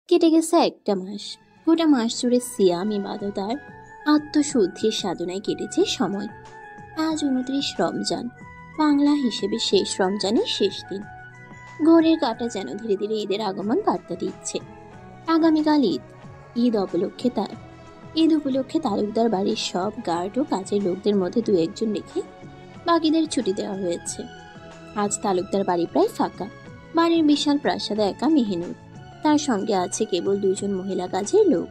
কেটে গেছে একটা মাস। গোটা মাস জুড়ে সিয়াম, ইবাদত আর আত্মশুদ্ধির সাধনায় কেটেছে সময়। আজ ২৯ রমজান, বাংলা হিসেবে শেষ রমজানের শেষ দিন। ঘড়ির কাঁটা যেন ধীরে ধীরে ঈদের আগমন বার্তা দিচ্ছে। আগামীকাল ঈদ। ঈদ উপলক্ষে তালুকদার বাড়ির সব গার্ড ও কাজের লোকদের মধ্যে দু একজন রেখে বাকিদের ছুটি দেওয়া হয়েছে। আজ তালুকদার বাড়ি প্রায় ফাঁকা। বাড়ির বিশাল প্রাসাদে একা মেহিনুর, তার সঙ্গে আছে কেবল দুজন মহিলা কাজের লোক।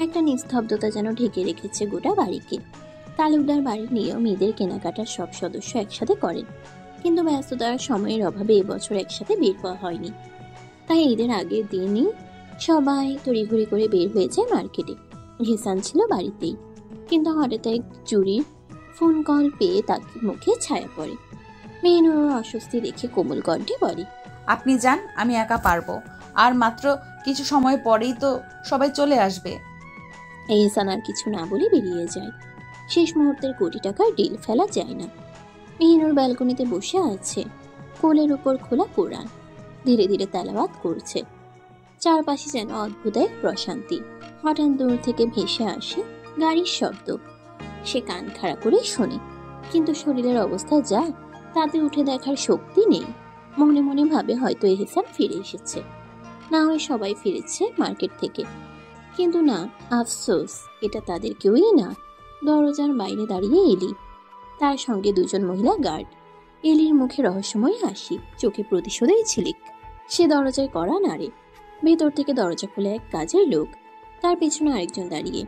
একটা নিস্তব্ধতা যেন ঢেকে রেখেছে গোটা বাড়িকে। তালুকদার বাড়ির নিয়ম ঈদের কেনাকাটার সব সদস্য একসাথে করেন, কিন্তু ব্যস্ততার সময়ের অভাবে এবছর একসাথে বের হওয়া হয়নি। তাই ঈদের আগের দিনই সবাই তড়িঘড়ি করে বের হয়ে যায় মার্কেটে। হেসান ছিল বাড়িতেই, কিন্তু হঠাৎ এক চুরির ফোন কল পেয়ে তার মুখে ছায়া পড়ে। মেহিনুর অস্বস্তি দেখে কোমল কণ্ঠে বলে, আপনি যান, আমি একা পারবো। আর মাত্র কিছু সময় পরেই তো সবাই চলে আসবে। এহসান আর কিছু না বলে বেরিয়ে যায়। শেষ মুহূর্তের কোটি টাকার ডিল ফেলা যায় না। মেহিনুর ব্যালকনিতে বসে আছে, কোলের উপর খোলা কোরআন, ধীরে ধীরে তেলাওয়াত করছে। চারপাশে যেন অদ্ভুত এক প্রশান্তি। হঠাৎ দূর থেকে ভেসে আসে গাড়ির শব্দ। সে কান খাড়া করে শোনে, কিন্তু শরীরের অবস্থা যা, তাতে উঠে দেখার শক্তি নেই। মনে মনে ভাবে হয়তো এহসান ফিরে এসেছে, না হয় সবাই ফিরেছে মার্কেট থেকে। কিন্তু না, আফসোস, এটা তাদের কেউই না। দরজার বাইরে দাঁড়িয়ে এলি, তার সঙ্গে দুজন মহিলা গার্ড। এলির মুখে রহস্যময় হাসি, চোখে প্রতিশোধের ঝিলিক। সে দরজায় কড়া নাড়ে। ভেতর থেকে দরজা খুলে এক কাজের লোক, তার পেছনে আরেকজন দাঁড়িয়ে।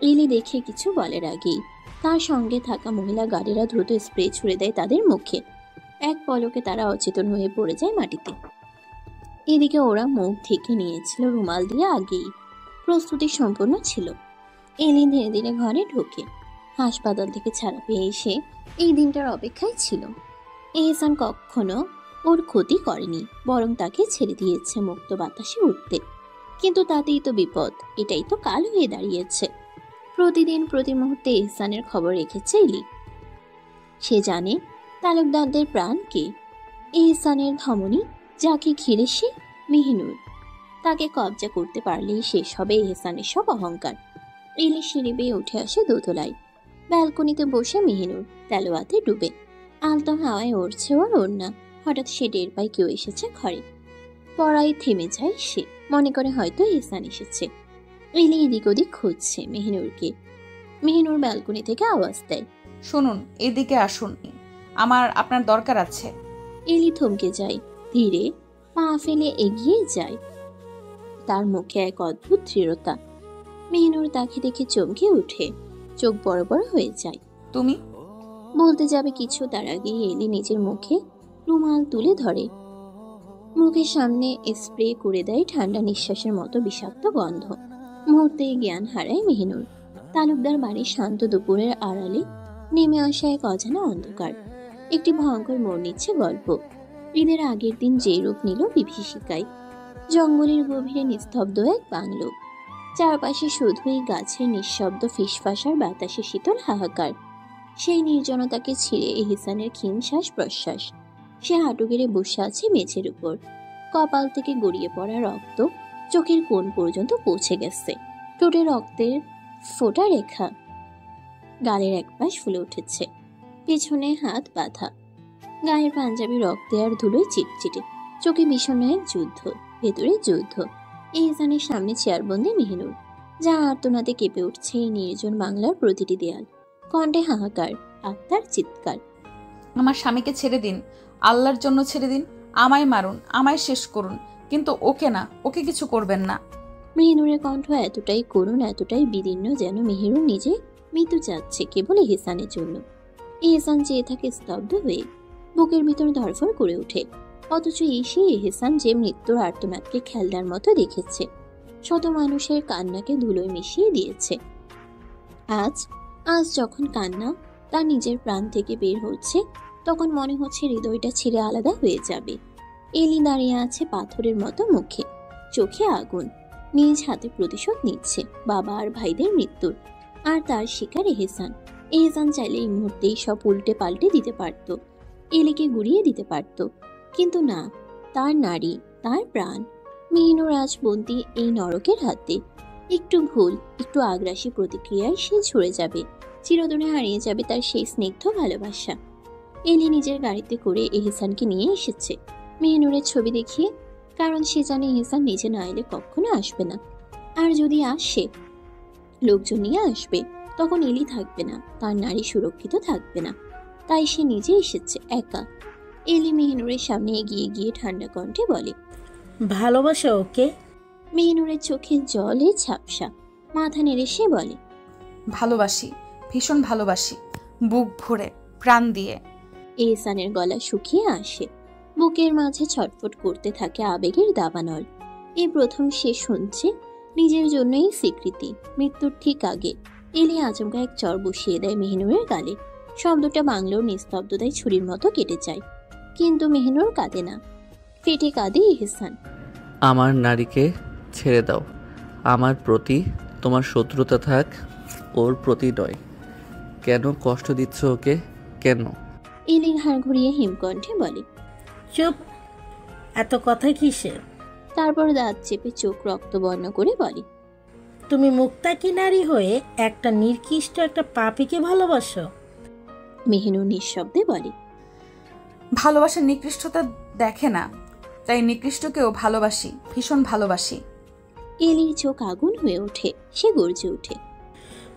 এলি দেখে কিছু বলার আগেই তার সঙ্গে থাকা মহিলা গার্ডেরা দ্রুত স্প্রে ছুড়ে দেয় তাদের মুখে। এক পলকে তারা অচেতন হয়ে পড়ে যায় মাটিতে। এদিকে ওরা মুখ ঢেকে নিয়েছিল রুমাল দিয়ে আগেই, প্রস্তুতি সম্পন্ন ছিল। এলি ধীরে ধীরে ঘরে ঢোকে। হাসপাতাল থেকে ছাড়া পেয়ে এসে এই দিনটার অপেক্ষায় ছিল। এহসান কখনো ওর ক্ষতি করেনি, বরং তাকে ছেড়ে দিয়েছে মুক্ত বাতাসে উঠতে। কিন্তু তাতেই তো বিপদ, এটাই তো কাল হয়ে দাঁড়িয়েছে। প্রতিদিন প্রতি মুহূর্তে এহসানের খবর রেখেছে এলি। সে জানে তালুকদারদের প্রাণ কে। এহসানের ধমনী, যাকে ঘিরে সে মেহিনুর। তাকে কবজা করতে পারলেই শেষ হবে এহসানের সব অহংকার। এলি সিঁড়ি বেয়ে উঠে আসে দোতলায়। ব্যালকনিতে বসে মেহিনুর তেলাওয়াতে ডুবে। আলতো হাওয়ায় উড়ছে ওর ওড়না। হঠাৎ সে টের পায় কেউ এসেছে ঘরে। পড়াই থেমে যায় সে, মনে করে হয়তো এহসান এসেছে। এলি এদিক ওদিক খুঁজছে মেহিনুরকে। মেহিনুর ব্যালকনি থেকে আওয়াজ দেয়, শুনুন, এদিকে আসুন, আপনার দরকার আছে। এলি থমকে যায়, ধীরে পা ফেলে এগিয়ে যায়। তার মুখে এক অদ্ভুত দৃঢ়তা। মেহিনুর তাকে দেখে চমকে উঠে, চোখ বড় বড় হয়ে যায়। তুমি? বলতে যাবে কিছু, তার আগে এলি নিজের মুখে রুমাল তুলে ধরে। মুখের সামনে স্প্রে করে দেয় ঠান্ডা নিঃশ্বাসের মতো বিষাক্ত গন্ধ। মুহূর্তে জ্ঞান হারায় মেহিনুর। তালুকদার বাড়ির শান্ত দুপুরের আড়ালে নেমে আসা এক অজানা অন্ধকার। একটি ভয়ঙ্কর মোড় নিচ্ছে গল্প। ঈদের আগের দিন যে রূপ নিল বিভীষিকায়। জঙ্গলের গভীরে নিস্তব্ধ এক বাংলো। চারপাশে শুধুই গাছের নিঃশব্দ ফিসফাস আর বাতাসে শীতল হাহাকার। সেই নির্জনতাকে ছিঁড়ে এহসানের ক্ষীণ শ্বাস প্রশ্বাস। সে হাঁটু গেড়ে বসে আছে মেঝের উপর। কপাল থেকে গড়িয়ে পড়া রক্ত চোখের কোণ পর্যন্ত পৌঁছে গেছে। ঠোঁটে রক্তের ফোঁটা রেখা। গালের এক পাশ ফুলে উঠেছে, পেছনে হাত বাঁধা। গায়ের পাঞ্জাবি রক্তে আর ধুলোয় চিটচিটে। চোখে বিষণ্ণ এক যুদ্ধ, ভেতরে যুদ্ধ। এহসানের সামনে চেয়ারবন্দি মেহিনুর, যা আর্তনাদে কেঁপে উঠছে এই নির্জন বাংলার প্রতিটি দেয়াল। কণ্ঠে হাহাকার, আত্মার চিৎকার। আমার স্বামীকে ছেড়ে দিন, আল্লাহর জন্য ছেড়ে দিন। আমায় মারুন, আমায় শেষ করুন, কিন্তু ওকে না, ওকে কিছু করবেন না। মেহিনুরের কণ্ঠ এতটাই করুণ, এতটাই বিদীর্ণ, যেন মেহিনুর নিজে মৃত্যু চাচ্ছে কেবল এহসানের জন্য। এহসান চেয়ে থাকে স্তব্ধ হয়ে, বুকের ভিতর ধরফর করে ওঠে। অথচ এসে এহসান যে মৃত্যুর আর্তনাদকে খেলনার মতো দেখেছে, শত মানুষের কান্নাকে ধুলোয় মিশিয়ে দিয়েছে। আজ যখন কান্না তার নিজের প্রাণ থেকে বের হচ্ছে, তখন মনে হচ্ছে হৃদয়টা ছিঁড়ে আলাদা হয়ে যাবে। এলি দাঁড়িয়ে আছে পাথরের মতো মুখে, চোখে আগুন। নিজ হাতে প্রতিশোধ নিচ্ছে বাবা আর ভাইদের মৃত্যুর। আর তার শিকার এহসান। এহসান চাইলে এই মুহূর্তেই সব উল্টে পাল্টে দিতে পারত, এলিকে গুড়িয়ে দিতে পারত। কিন্তু না, তার নারী, তার প্রাণ, মেহিনুর আজ বন্দি এই নরকের হাতে। একটু ভুল, একটু আগ্রাসী প্রতিক্রিয়ায় সে ঝরে যাবে, চিরদিনে হারিয়ে যাবে তার সেই স্নিগ্ধ ভালোবাসা। এলি নিজের গাড়িতে করে এহসানকে নিয়ে এসেছে মেহিনুরের ছবি দেখিয়ে, কারণ সে জানে এহসান নিজে না এলে কখনো আসবে না। আর যদি আসে, লোকজন নিয়ে আসবে, তখন এলি থাকবে না, তার নারী সুরক্ষিত থাকবে না। তাই সে নিজে এসেছে একা। এলি মেহিনুরের সামনে এগিয়ে গিয়ে ঠান্ডা কণ্ঠে বলে, ভালোবাসো ওকে? মেহিনুরের চোখে জলে ঝাপসা, মাথা নেড়ে সে বলে, ভালোবাসি, ভীষণ ভালোবাসি, বুক ভরে, প্রাণ দিয়ে। এহসানের গলা শুকিয়ে আসে, বুকের মাঝে ছটফট করতে থাকে আবেগের দাবানল। এই প্রথম সে শুনছে নিজের জন্যই স্বীকৃতি। মৃত্যুর ঠিক আগে এলি আচমকা এক চর বসিয়ে দেয় মেহিনুরের গালে। শব্দটা বাংলোর নিস্তব্ধতায় ছুরির মতো কেটে যায়, কিন্তু মেহিনুর কাঁদে না, ফেটে কাঁদে এহসান। আমার নারীকে ছেড়ে দাও। আমার প্রতি তোমার শত্রুতা থাক, ওর প্রতি নয়। কেন কষ্ট দিচ্ছ ওকে? কেন? এলি ঘাড় ঘুরিয়ে হিমকণ্ঠে বলে, চুপ, এত কথা কিসের? তারপর দাঁত চেপে চোখ রক্তবর্ণ করে বলে, তুমি মুক্তাকি নারী হয়ে একটা নির্কৃষ্ট একটা পাপীকে ভালোবাসো? মেহিনুর নিঃশব্দে বলে, ভালোবাসার নিকৃষ্টতা দেখে না, তাই নিকৃষ্টকেও ভালোবাসি, ভীষণ ভালোবাসি। এলির চোখ আগুন হয়ে ওঠে, সে গর্জে ওঠে,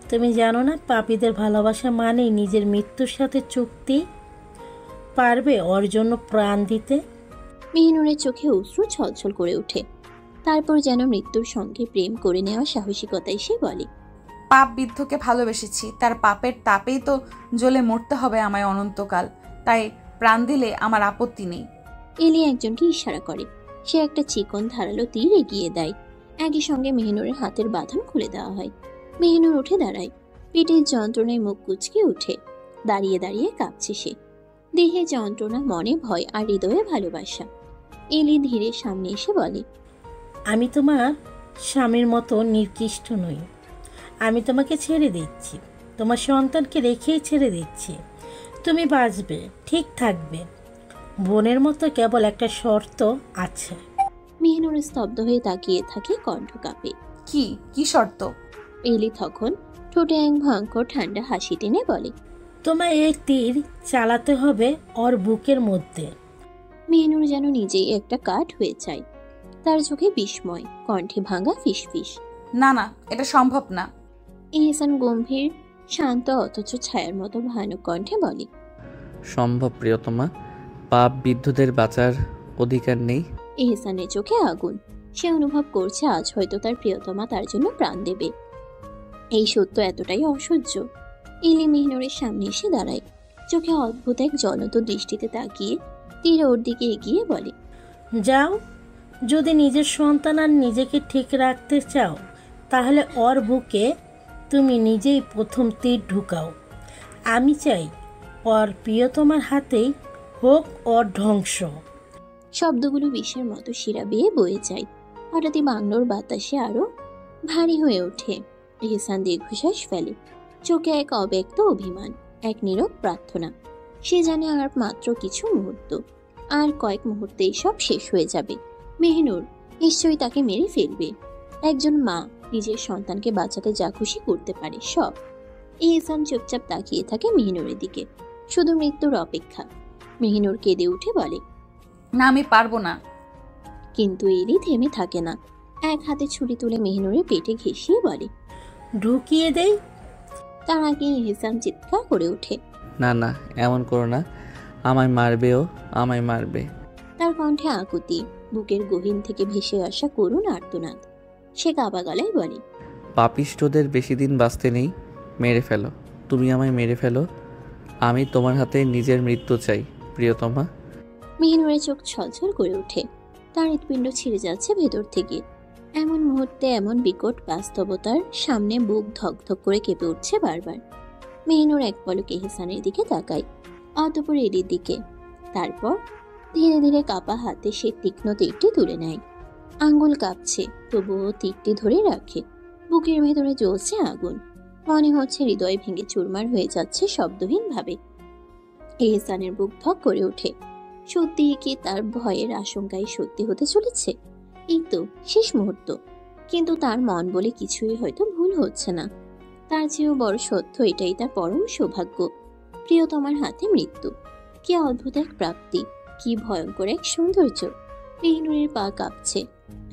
তুমি জানো না পাপীদের ভালোবাসা মানেই নিজের মৃত্যুর সাথে চুক্তি? পারবে ওর জন্য প্রাণ দিতে? মেহিনুরের চোখে অশ্রু ছলছল করে ওঠে। তারপর যেন মৃত্যুর সঙ্গে প্রেম করে নেওয়া সাহসিকতায় সে বলে, পাপ বিদ্ধকে ভালোবেসেছি, তার পাপের তাপেই তো জ্বলে মরতে হবে আমায় অনন্তকাল, তাই প্রাণ দিলে আমার আপত্তি নেই। এলি একজনকে ইশারা করে, সে একটা চিকন ধারালো তীর এগিয়ে দেয়। একই সঙ্গে মেহিনুরের হাতের বাঁধন খুলে দেওয়া হয়। মেহিনুর উঠে দাঁড়ায়, পেটের যন্ত্রণায় মুখ কুঁচকে ওঠে। দাঁড়িয়ে দাঁড়িয়ে কাঁপছে সে, দেহে যন্ত্রণা, মনে ভয় আর হৃদয়ে ভালোবাসা। এলি ধীরে সামনে এসে বলে, আমি তোমার স্বামীর মতো নির্কৃষ্ট নই। আমি তোমাকে ছেড়ে দিচ্ছি, তোমার সন্তানকে রেখেই ছেড়ে দিচ্ছি। তুমি বাঁচবে, ঠিক থাকবে। বোনের মতো কেবল একটা শর্ত আছে। মেহিনুর স্তব্ধ হয়ে তাকিয়ে থাকে, কণ্ঠ কাঁপে। কি কি শর্ত? এলি তখন ঠোঁটে এক ভয়ঙ্কর ঠান্ডা হাসি টেনে বলে, তোমায় এই তীর চালাতে হবে ওর বুকের মধ্যে। মেহিনুর যেন নিজেই একটা কাঠ হয়ে যায়। তার চোখে বিস্ময়, কণ্ঠে ভাঙা ফিসফিস। না না, এটা সম্ভব না। এহসান গম্ভীর, শান্ত অথচ ছায়ার মতো ভয়ানক কণ্ঠে বলে, সম্ভব প্রিয়তমা। পাপ বিদ্ধদের বাঁচার অধিকার নেই। এহসানের চোখে আগুন। সে অনুভব করছে আজ হয়তো তার প্রিয়তমা তার জন্য প্রাণ দেবে। এই সত্য এতটাই অসহ্য। এলি মেহিনুরের সামনে এসে দাঁড়ায়, চোখে অদ্ভুত এক জ্বলন্ত দৃষ্টিতে তাকিয়ে তীর ওর দিকে এগিয়ে বলে, যাও, যদি নিজের সন্তান আর নিজেকে ঠিক রাখতে চাও, তাহলে ওর বুকে তুমি নিজেই প্রথম তীর ঢুকাও। আমি চাই ওর প্রিয়তমার হাতেই হোক ওর ধ্বংস। শব্দগুলো বিষের মতো শিরা বেয়ে বয়ে যায়। হঠাৎই বাংলোর বাতাসে আরো ভারী হয়ে ওঠে। এহসান দীর্ঘশ্বাস ফেলে, চোখে এক অব্যক্ত অভিমান, এক নীরব প্রার্থনা। সে জানে আর মাত্র কিছু মুহূর্ত, আর কয়েক মুহূর্তেই সব শেষ হয়ে যাবে। মেহিনুর নিশ্চয়ই তাকে মেরে ফেলবে। একজন মা নিজের সন্তানকে বাঁচাতে যা খুশি করতে পারে সব। এহসান চুপচাপ তাকিয়ে থাকে মেহিনুরের দিকে, শুধু মৃত্যুর অপেক্ষা। মেহিনুর কেঁদে উঠে বলে, না, আমি পারবো না। কিন্তু এলি থেমে থাকে না। এক হাতে ছুরি তুলে মেহিনুরের পেটে ঘেঁষিয়ে বলে, ঢুকিয়ে দেই। তার আগে এহসান চিৎকার করে ওঠে, না না, এমন করো না। আমায় মারবেও, আমায় মারবে। তার কণ্ঠে আকুতি, বুকের গহীন থেকে ভেসে আসা করুণ আর্তনাদ। সে কাঁপা গলায় বলে, পাপিষ্ঠদের বেশি দিন বাঁচতে নেই। মেরে ফেলো, তুমি আমায় মেরে ফেলো। আমি তোমার হাতে নিজের মৃত্যু চাই প্রিয়তমা। মেহিনুরের চোখ ছলছল করে ওঠে, তার হৃৎপিণ্ড ছিঁড়ে যাচ্ছে ভেতর থেকে। এমন মুহূর্তে এমন বিকট বাস্তবতার সামনে বুক ধকধক করে কেঁপে উঠছে বারবার। মেহিনুর এক পলকে এহসানের দিকে তাকায়, অতঃপর এলির দিকে। তারপর ধীরে ধীরে কাঁপা হাতে সে তীক্ষ্ণ তীরটি তুলে নেয়। আঙ্গুল কাঁপছে, তবুও তীরটি ধরে রাখে। বুকের ভেতরে জ্বলছে আগুন, মনে হচ্ছে হৃদয় ভেঙে চুরমার হয়ে যাচ্ছে শব্দহীনভাবে। এহসানের বুক ধক করে ওঠে। সত্যি কি তার ভয়ের আশঙ্কায় সত্যি হতে চলেছে? এই তো শেষ মুহূর্ত, কিন্তু তার মন বলে কিছুই হয়তো ভুল হচ্ছে না। তার চেয়েও বড় সত্য এটাই তার পরম সৌভাগ্য। প্রিয়তমার হাতে মৃত্যু। কি অদ্ভুত এক প্রাপ্তি, কি ভয়ঙ্কর এক সৌন্দর্য। মেহনুরের পা কাঁপছে।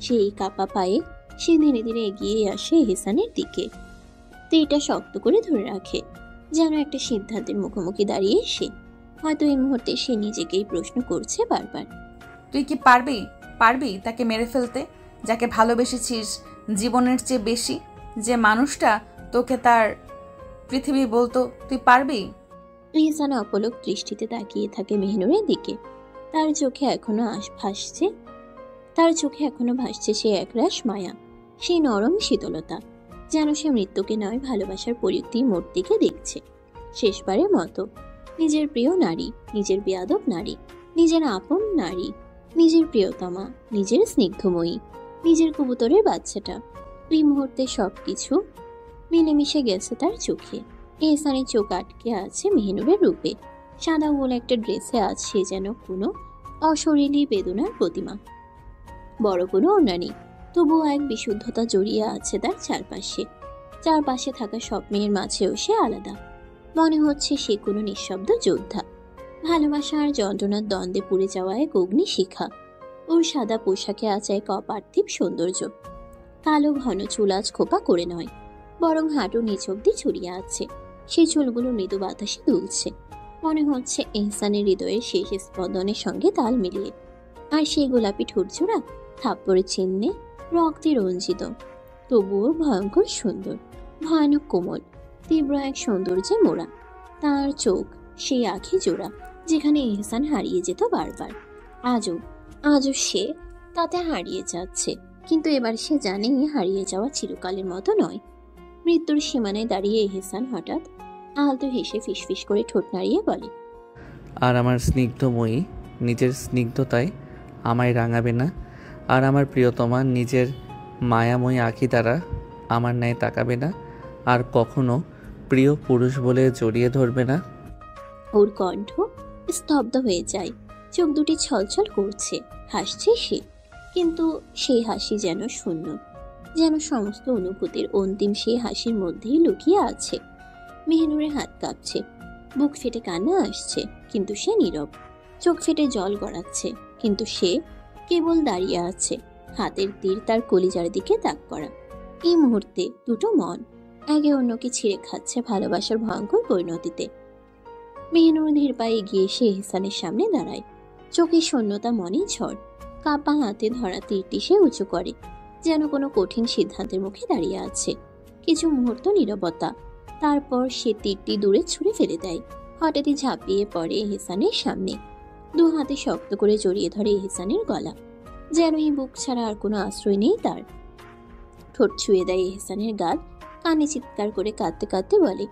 সেই কাঁপা পায়ে সে ধীরে ধীরে এগিয়ে আসে এহসানের দিকে। এটা শক্ত করে ধরে রাখে, যেন একটা সিদ্ধান্তের মুখোমুখি দাঁড়িয়ে সে। হয়তো এই মুহূর্তে সে নিজেকেই প্রশ্ন করছে বারবার, তুই কি পারবি তাকে মেরে ফেলতে, যাকে ভালোবেসেছিস জীবনের চেয়ে বেশি, যে মানুষটা তোকে তার পৃথিবী বলতো, তুই পারবি? এহসান অপলক দৃষ্টিতে তাকিয়ে থাকে মেহনুরের দিকে। তার চোখে এখনো ভাসছে সে একরাশ মায়া, সেই নরম শীতলতা, যেন সে মৃত্যুকে নয় ভালোবাসার পরিত্যক্ত মূর্তিকে দেখছে শেষবারের মতো। নিজের প্রিয় নারী, নিজের বেয়াদব নারী, নিজের আপন নারী, নিজের প্রিয়তমা, নিজের স্নিগ্ধময়ী, নিজের কবুতরের বাচ্চাটা। এই মুহূর্তে সবকিছু মিলেমিশে গেছে তার চোখে। এহসানের চোখ আটকে আছে মেহনুরের রূপে। সাদা গোল একটা ড্রেসে আছে যেন কোনো অশরীরী বেদনার প্রতিমা। বড় কোনো ওড়না নেই, তবুও এক বিশুদ্ধতা জড়িয়ে আছে তার চারপাশে থাকা সব মেয়ের মাঝেও সে আলাদা। মনে হচ্ছে সে কোনো নিঃশব্দ যোদ্ধা, ভালোবাসা আর যন্ত্রণার দ্বন্দ্বে পুড়ে যাওয়া এক অগ্নি শিখা। ওর সাদা পোশাকে আছে এক অপার্থিব সৌন্দর্য। কালো ঘন চুল আজ খোপা করে নয়, বরং হাঁটু নিচ অব্দি ছড়িয়ে আছে। সেই চুলগুলো মৃদু বাতাসে দুলছে, মনে হচ্ছে এহসানের হৃদয়ের শেষ স্পন্দনের সঙ্গে তাল মিলিয়ে। আর সেই গোলাপি ঠোঁটজোড়া থাপ্পড়ের চিহ্নে রক্তে রঞ্জিত, তবুও ভয়ঙ্কর সুন্দর, ভয়ানক কোমল, তীব্র এক সৌন্দর্যে মোড়া। তার চোখ সেই আঁখি জোড়া যেখানে এহসান হারিয়ে যেত বারবার। আজও সে তাতে হারিয়ে যাচ্ছে, কিন্তু এবার সে জানে হারিয়ে যাওয়া চিরকালের মতো নয়। মৃত্যুর সীমানায় দাঁড়িয়ে এহসান হঠাৎ আলতো হেসে ফিসফিস করে ঠোঁট নাড়িয়ে বলে, আর আমার স্নিগ্ধময়ী নিজের স্নিগ্ধতায় আমায় রাঙাবে না, আর আমার প্রিয়তমা নিজের মায়াময়ী আঁখি দ্বারা আমার ন্যায় তাকাবে না, আর কখনো প্রিয় পুরুষ বলে জড়িয়ে ধরবে না। ওর কণ্ঠ স্তব্ধ হয়ে যায়, চোখ দুটি ছলছল করছে, হাসছে সে, কিন্তু সেই হাসি যেন শূন্য, যেন সমস্ত অনুভূতির অন্তিম সেই হাসির মধ্যেই লুকিয়ে আছে। মেহনুরের হাত কাঁপছে, বুক ফেটে কান্না আসছে, কিন্তু সে নীরব। চোখ ফেটে জল গড়াচ্ছে, কিন্তু সে কেবল দাঁড়িয়ে আছে, হাতের তীর তার কলিজার দিকে তাক করা। এই মুহূর্তে দুটো মন একে অন্যকে ছিঁড়ে খাচ্ছে ভালোবাসার ভয়ঙ্কর পরিণতিতে। মেহনুর ধীর পায়ে এগিয়ে এসে এহসানের সামনে দাঁড়ায়, চোখে শূন্যতা, মনে ঝড়। কাপা হাতে ধরা তীরটি সে উঁচু করে, যেন কোনো কঠিন সিদ্ধান্তের মুখে দাঁড়িয়ে আছে। কিছু মুহূর্ত নীরবতা, তারপর সে তীরটি দূরে ছুঁড়ে ফেলে দেয়। হঠাৎই ঝাঁপিয়ে পড়ে এহসানের সামনে, দু হাতে শক্ত করে জড়িয়ে ধরে এহসানের গলা, যেন এই বুক ছাড়া আর কোনো আশ্রয় নেই তার। ঠোঁট ছুঁয়ে দেয় এহসানের গাল, কানে চিৎকার করে কাঁদতে কাঁদতে বলে,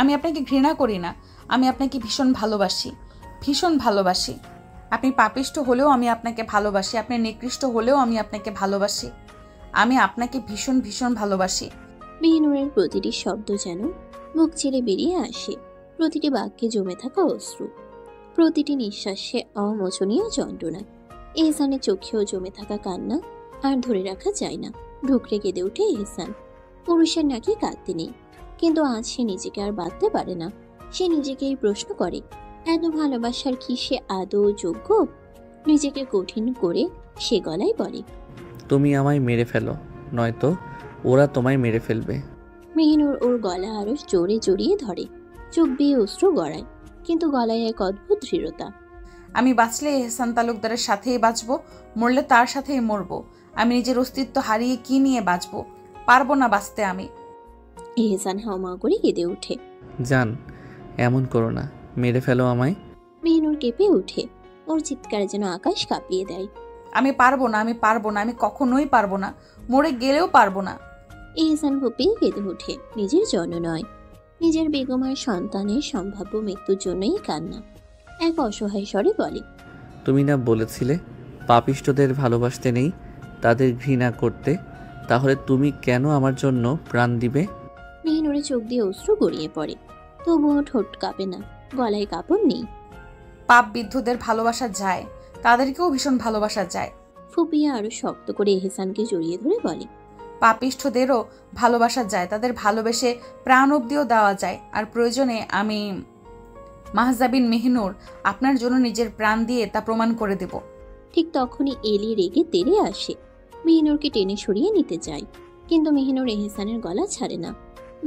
আমি আপনাকে ঘৃণা করি না, আমি আপনাকে ভীষণ ভালোবাসি। আপনি পাপিষ্ঠ হলেও আমি আপনাকে ভালোবাসি, আপনি নিকৃষ্ট হলেও আমি আপনাকে ভালোবাসি, আমি আপনাকে ভীষণ ভালোবাসি। মেহনুরের প্রতিটি শব্দ যেন মুখ ছেড়ে বেরিয়ে আসে, প্রতিটি বাক্যে জমে থাকা অশ্রু, প্রতিটি নিঃশ্বাসে অমোচনীয় যন্ত্রণা। এহসানের চোখেও জমে থাকা কান্না আর ধরে রাখা যায় না। ঢুকরে কেঁদে ওঠে এহসান। পুরুষের নাকি কাঁদতে নেই, কিন্তু আজ সে নিজেকে আর বাঁধতে পারে না। সে নিজেকেই প্রশ্ন করে, এত ভালোবাসার কি সে আদৌ যোগ্য? নিজেকে কঠিন করে সে গলায় বলে, তুমি আমায় মেরে ফেলো, নয়তো ওরা তোমায় মেরে ফেলবে। মেহনুর ওর গলা আরো জোরে জড়িয়ে ধরে, চোখ বেয়ে অশ্রু গড়ায়, কিন্তু গলায় এক অদ্ভুত দৃঢ়তা। আমি বাঁচলে এহসান তালুকদারের সাথেই বাঁচবো, মরলে তার সাথেই মরবো। আমি নিজের অস্তিত্ব হারিয়ে কি নিয়ে বাঁচবো? পারবো না বাঁচতে আমি। এহসান হাওমা করে কেঁদে ওঠে, জান, এমন করো না, মেরে ফেলো আমায়। মেহনুর কেঁপে ওঠে, ওর চিৎকারে যেন আকাশ কাঁপিয়ে দেয়। আমি পারবো না, আমি কখনোই পারবো না, মরে গেলেও পারবো না। এহসান ফুপিয়ে কেঁদে ওঠে, নিজের জন্য নয়, নিজের বেগমার সন্তানের সম্ভাব্য মৃত্যুর জন্যই কান্না। এক অসহায় স্বরে বলে, তুমি না বলেছিলে পাপিষ্ঠদের ভালোবাসতে নেই, তাদের ঘৃণা করতে, তাহলে তুমি কেন আমার জন্য প্রাণ দিবে? মেহনুরের চোখ দিয়ে অশ্রু গড়িয়ে পড়ে, তবুও ঠোঁট কাঁপে না, গলায় কাপড় নেই। পাপ বিদ্ধদের ভালোবাসা যায়, তাদেরকেও ভীষণ ভালোবাসা যায়। ফুপিয়া আরো শক্ত করে এহসানকে জড়িয়ে ধরে বলে, পাপিষ্ঠদেরও ভালোবাসা যায়, তাদের ভালোবেসে প্রাণ অব্দিও দেওয়া যায়। আর প্রয়োজনে আমি মাহজাবিন মেহিনুর আপনার জন্য নিজের প্রাণ দিয়ে তা প্রমাণ করে দেব। ঠিক তখনই এলি রেগে তেড়ে আসে, মেহিনুরকে টেনে সরিয়ে নিতে যায়। কিন্তু মেহিনুর এহসানের গলা ছাড়ে না।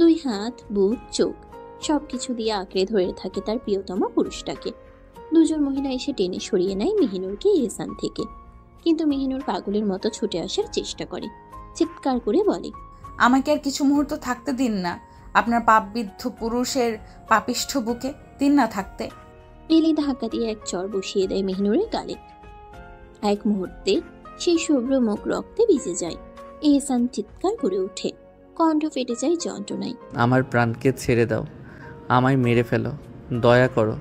দুই হাত, বুক, চোখ সবকিছু দিয়ে আঁকড়ে ধরে থাকে তার প্রিয়তমা পুরুষটাকে। দুজন মহিলা এসে টেনে সরিয়ে নেয় মেহিনুরকে এহসান থেকে। কিন্তু মেহিনুর পাগলের মতো ছুটে আসার চেষ্টা করে, চিৎকার করে বলে, আমাকে আর কিছু মুহূর্ত থাকতে দিন না আপনার পাপবিদ্ধ পুরুষের পাপিষ্ঠ বুকে, দিন না থাকতে। এলি ধাক্কা দিয়ে এক চর বসিয়ে দেয় মেহিনুরের গালে। এক মুহূর্তে সেই শুভ্র মুখ রক্তে ভিজে যায়। এহসান চিৎকার করে ওঠে, কণ্ঠ ফেটে যায় যন্ত্রণায়। আমার প্রাণকে ছেড়ে দাও, আমায় মেরে ফেলো, দয়া করো,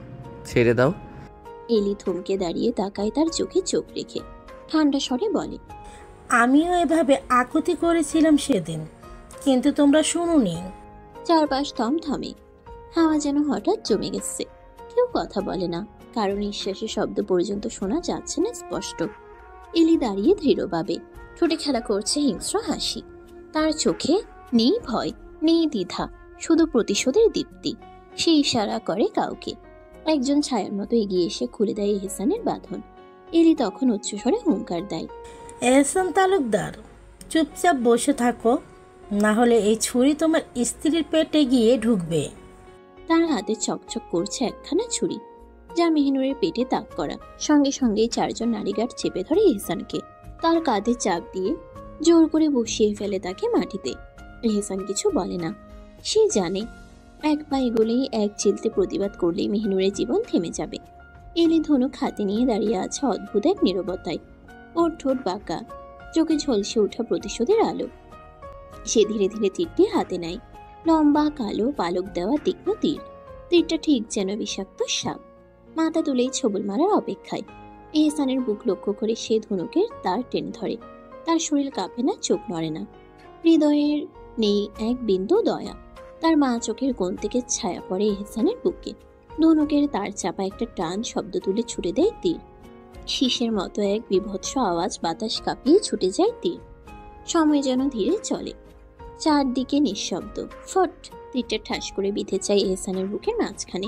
ছেড়ে দাও। এলি থমকে দাঁড়িয়ে তাকায় তার চোখে চোখ রেখে, ঠান্ডা স্বরে বলে, আমিও এভাবে আকুতি করেছিলাম সেদিন, কিন্তু তোমরা শুনোনি। চারপাশ থমথমে, হাওয়া যেন হঠাৎ জমে গেছে। কেউ কথা বলে না, কারণ নিঃশ্বাসের শব্দ পর্যন্ত শোনা যাচ্ছে না স্পষ্ট। এলি দাঁড়িয়ে দৃঢ়ভাবে, ঠোঁটে খেলা করছে হিংস্র হাসি। তার চোখে নেই ভয়, নেই দ্বিধা, শুধু প্রতিশোধের দীপ্তি। সে ইশারা করে কাউকে। একজন ছায়ার মতো এগিয়ে এসে খুলে দেয় এহসানের বাঁধন। এলি তখন উচ্চস্বরে হুঙ্কার দেয়, এহসান তালুকদার, চুপচাপ বসে থাকো, না হলে এই ছুরি তোমার স্ত্রীর পেটে গিয়ে ঢুকবে। তার হাতে চকচক করছে একখানা ছুরি, যা মেহিনুরের পেটে তাক করা। সঙ্গে সঙ্গেই চারজন নারীগার্ড চেপে ধরে এহসানকে, তার কাঁধে চাপ দিয়ে জোর করে বসিয়ে ফেলে তাকে মাটিতে। এহসান কিছু বলে না। সে জানে এক পা এগোলেই, এক চিলতে প্রতিবাদ করলেই মেহিনুরের জীবন থেমে যাবে। এলি ধনুক হাতে নিয়ে দাঁড়িয়ে আছে অদ্ভুত এক নীরবতায়। ওর ঠোঁট বাঁকা, চোখে ঝলসে ওঠা প্রতিশোধের আলো। সে ধীরে ধীরে তীরটি হাতে নেয়, লম্বা কালো পালক দেওয়া তীক্ষ্ণ তীর। তীরটা ঠিক যেন বিষাক্ত সাপ, মাথা তুলেই ছবল মারার অপেক্ষায়। এহসানের বুক লক্ষ্য করে সে ধনুকের তার টেনে ধরে। তার শরীর কাঁপে না, চোখ নড়ে না, হৃদয়ের নেই এক বিন্দু দয়া। তার মা চোখের কোণ থেকে ছায়া পড়ে এহসানের বুকে। ধনুকের তার চাপা একটা টান শব্দ তুলে ছুটে দেয় তীর। শীষের মতো এক বিভৎস আওয়াজ, বাতাস কাঁপিয়ে ছুটে যায় তীর। সময় যেন ধীরে চলে, চারদিকে নিঃশব্দ। ফট, তীরটা ঠাস করে বিঁধে যায় এহসানের বুকের মাঝখানে।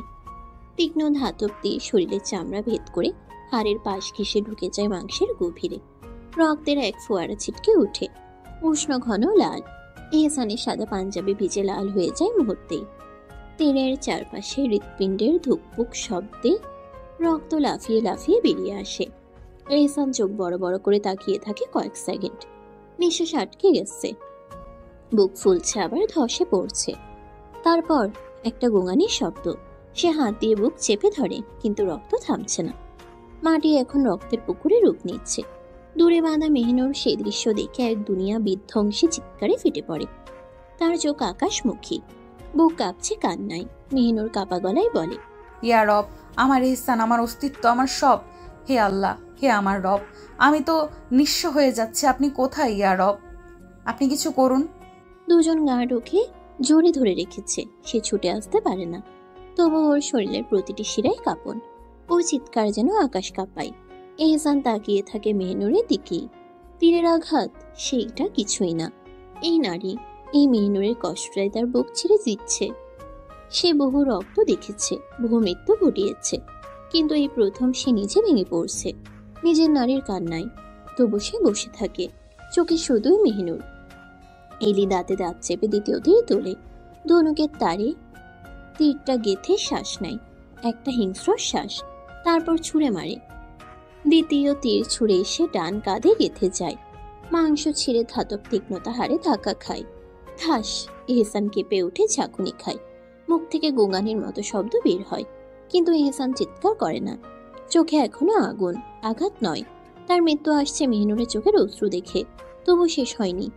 তীক্ষ্ণ ধাতব তীর শরীরের চামড়া ভেদ করে হাড়ের পাশ ঘেঁষে ঢুকে যায় মাংসের গভীরে। রক্তের এক ফোয়ারা ছিটকে ওঠে, উষ্ণ ঘন লাল। এহসানের সাদা পাঞ্জাবি ভিজে লাল হয়ে যায় মুহূর্তেই। তীরের চারপাশে হৃৎপিণ্ডের ধুকপুক শব্দে রক্ত লাফিয়ে লাফিয়ে বেরিয়ে আসে। এহসান চোখ বড় বড় করে তাকিয়ে থাকে কয়েক সেকেন্ড। নিঃশ্বাস আটকে গেছে, বুক ফুলছে, আবার ধসে পড়ছে। তারপর একটা গোঙানির শব্দ। সে হাত দিয়ে বুক চেপে ধরে, কিন্তু রক্ত থামছে না। মাটি এখন রক্তের পুকুরে রূপ নিচ্ছে। দূরে বাঁধা মেহিনুর সেই দৃশ্য দেখে এক দুনিয়া বিধ্বংসী চিৎকারে ফেটে পড়ে। তার চোখ আকাশমুখী, বুক কাঁপছে কান্নায়। মেহিনুর কাপা গলায় বলে, ইয়া রব, আমার এহসান, আমার অস্তিত্ব, আমার সব। হে আল্লাহ, হে আমার রব, আমি তো নিঃস্ব হয়ে যাচ্ছি। আপনি কোথায় ইয়া রব? আপনি কিছু করুন। দুজন গার্ড ওকে জোরে ধরে রেখেছে। সে ছুটে আসতে পারে না, তবু ওর শরীরের প্রতিটি শিরায় কাঁপন। ও চিৎকার যেন আকাশ কাঁপায়। এহসান তাকিয়ে থাকে মেহিনুরের দিকেই। তীরের আঘাত সেইটা কিছুই না। এই নারী, এই মেহিনুরের কষ্টটাই তার বুক ছিঁড়ে দিচ্ছে। সে বহু রক্ত দেখেছে, বহু মৃত্যু ঘটিয়েছে, কিন্তু এই প্রথম সে নিজে ভেঙে পড়ছে নিজের নারীর কান্নায়। তবু সে বসে থাকে, চোখে শুধুই মেহিনুর। এলি দাঁতে দাঁত চেপে দ্বিতীয় তীর তোলে। ধনুকের তারে তীরটা গেথে শ্বাস নেয়, একটা হিংস্র শ্বাস। তারপর ছুঁড়ে মারে। দ্বিতীয় তীর ছুঁড়ে এসে ডান কাঁধে গেথে যায়। মাংস ছিঁড়ে ধাতব তীক্ষ্ণতা হারে ধাক্কা খায়। ঠাস, এহসান কেঁপে উঠে ঝাঁকুনি খায়। মুখ থেকে গোঙানির মতো শব্দ বের হয়, কিন্তু এহসান চিৎকার করে না। চোখে এখনো আগুন, আঘাত নয়। তার মৃত্যু আসছে মেহিনুরের চোখের অশ্রু দেখে। তবু শেষ হয়নি।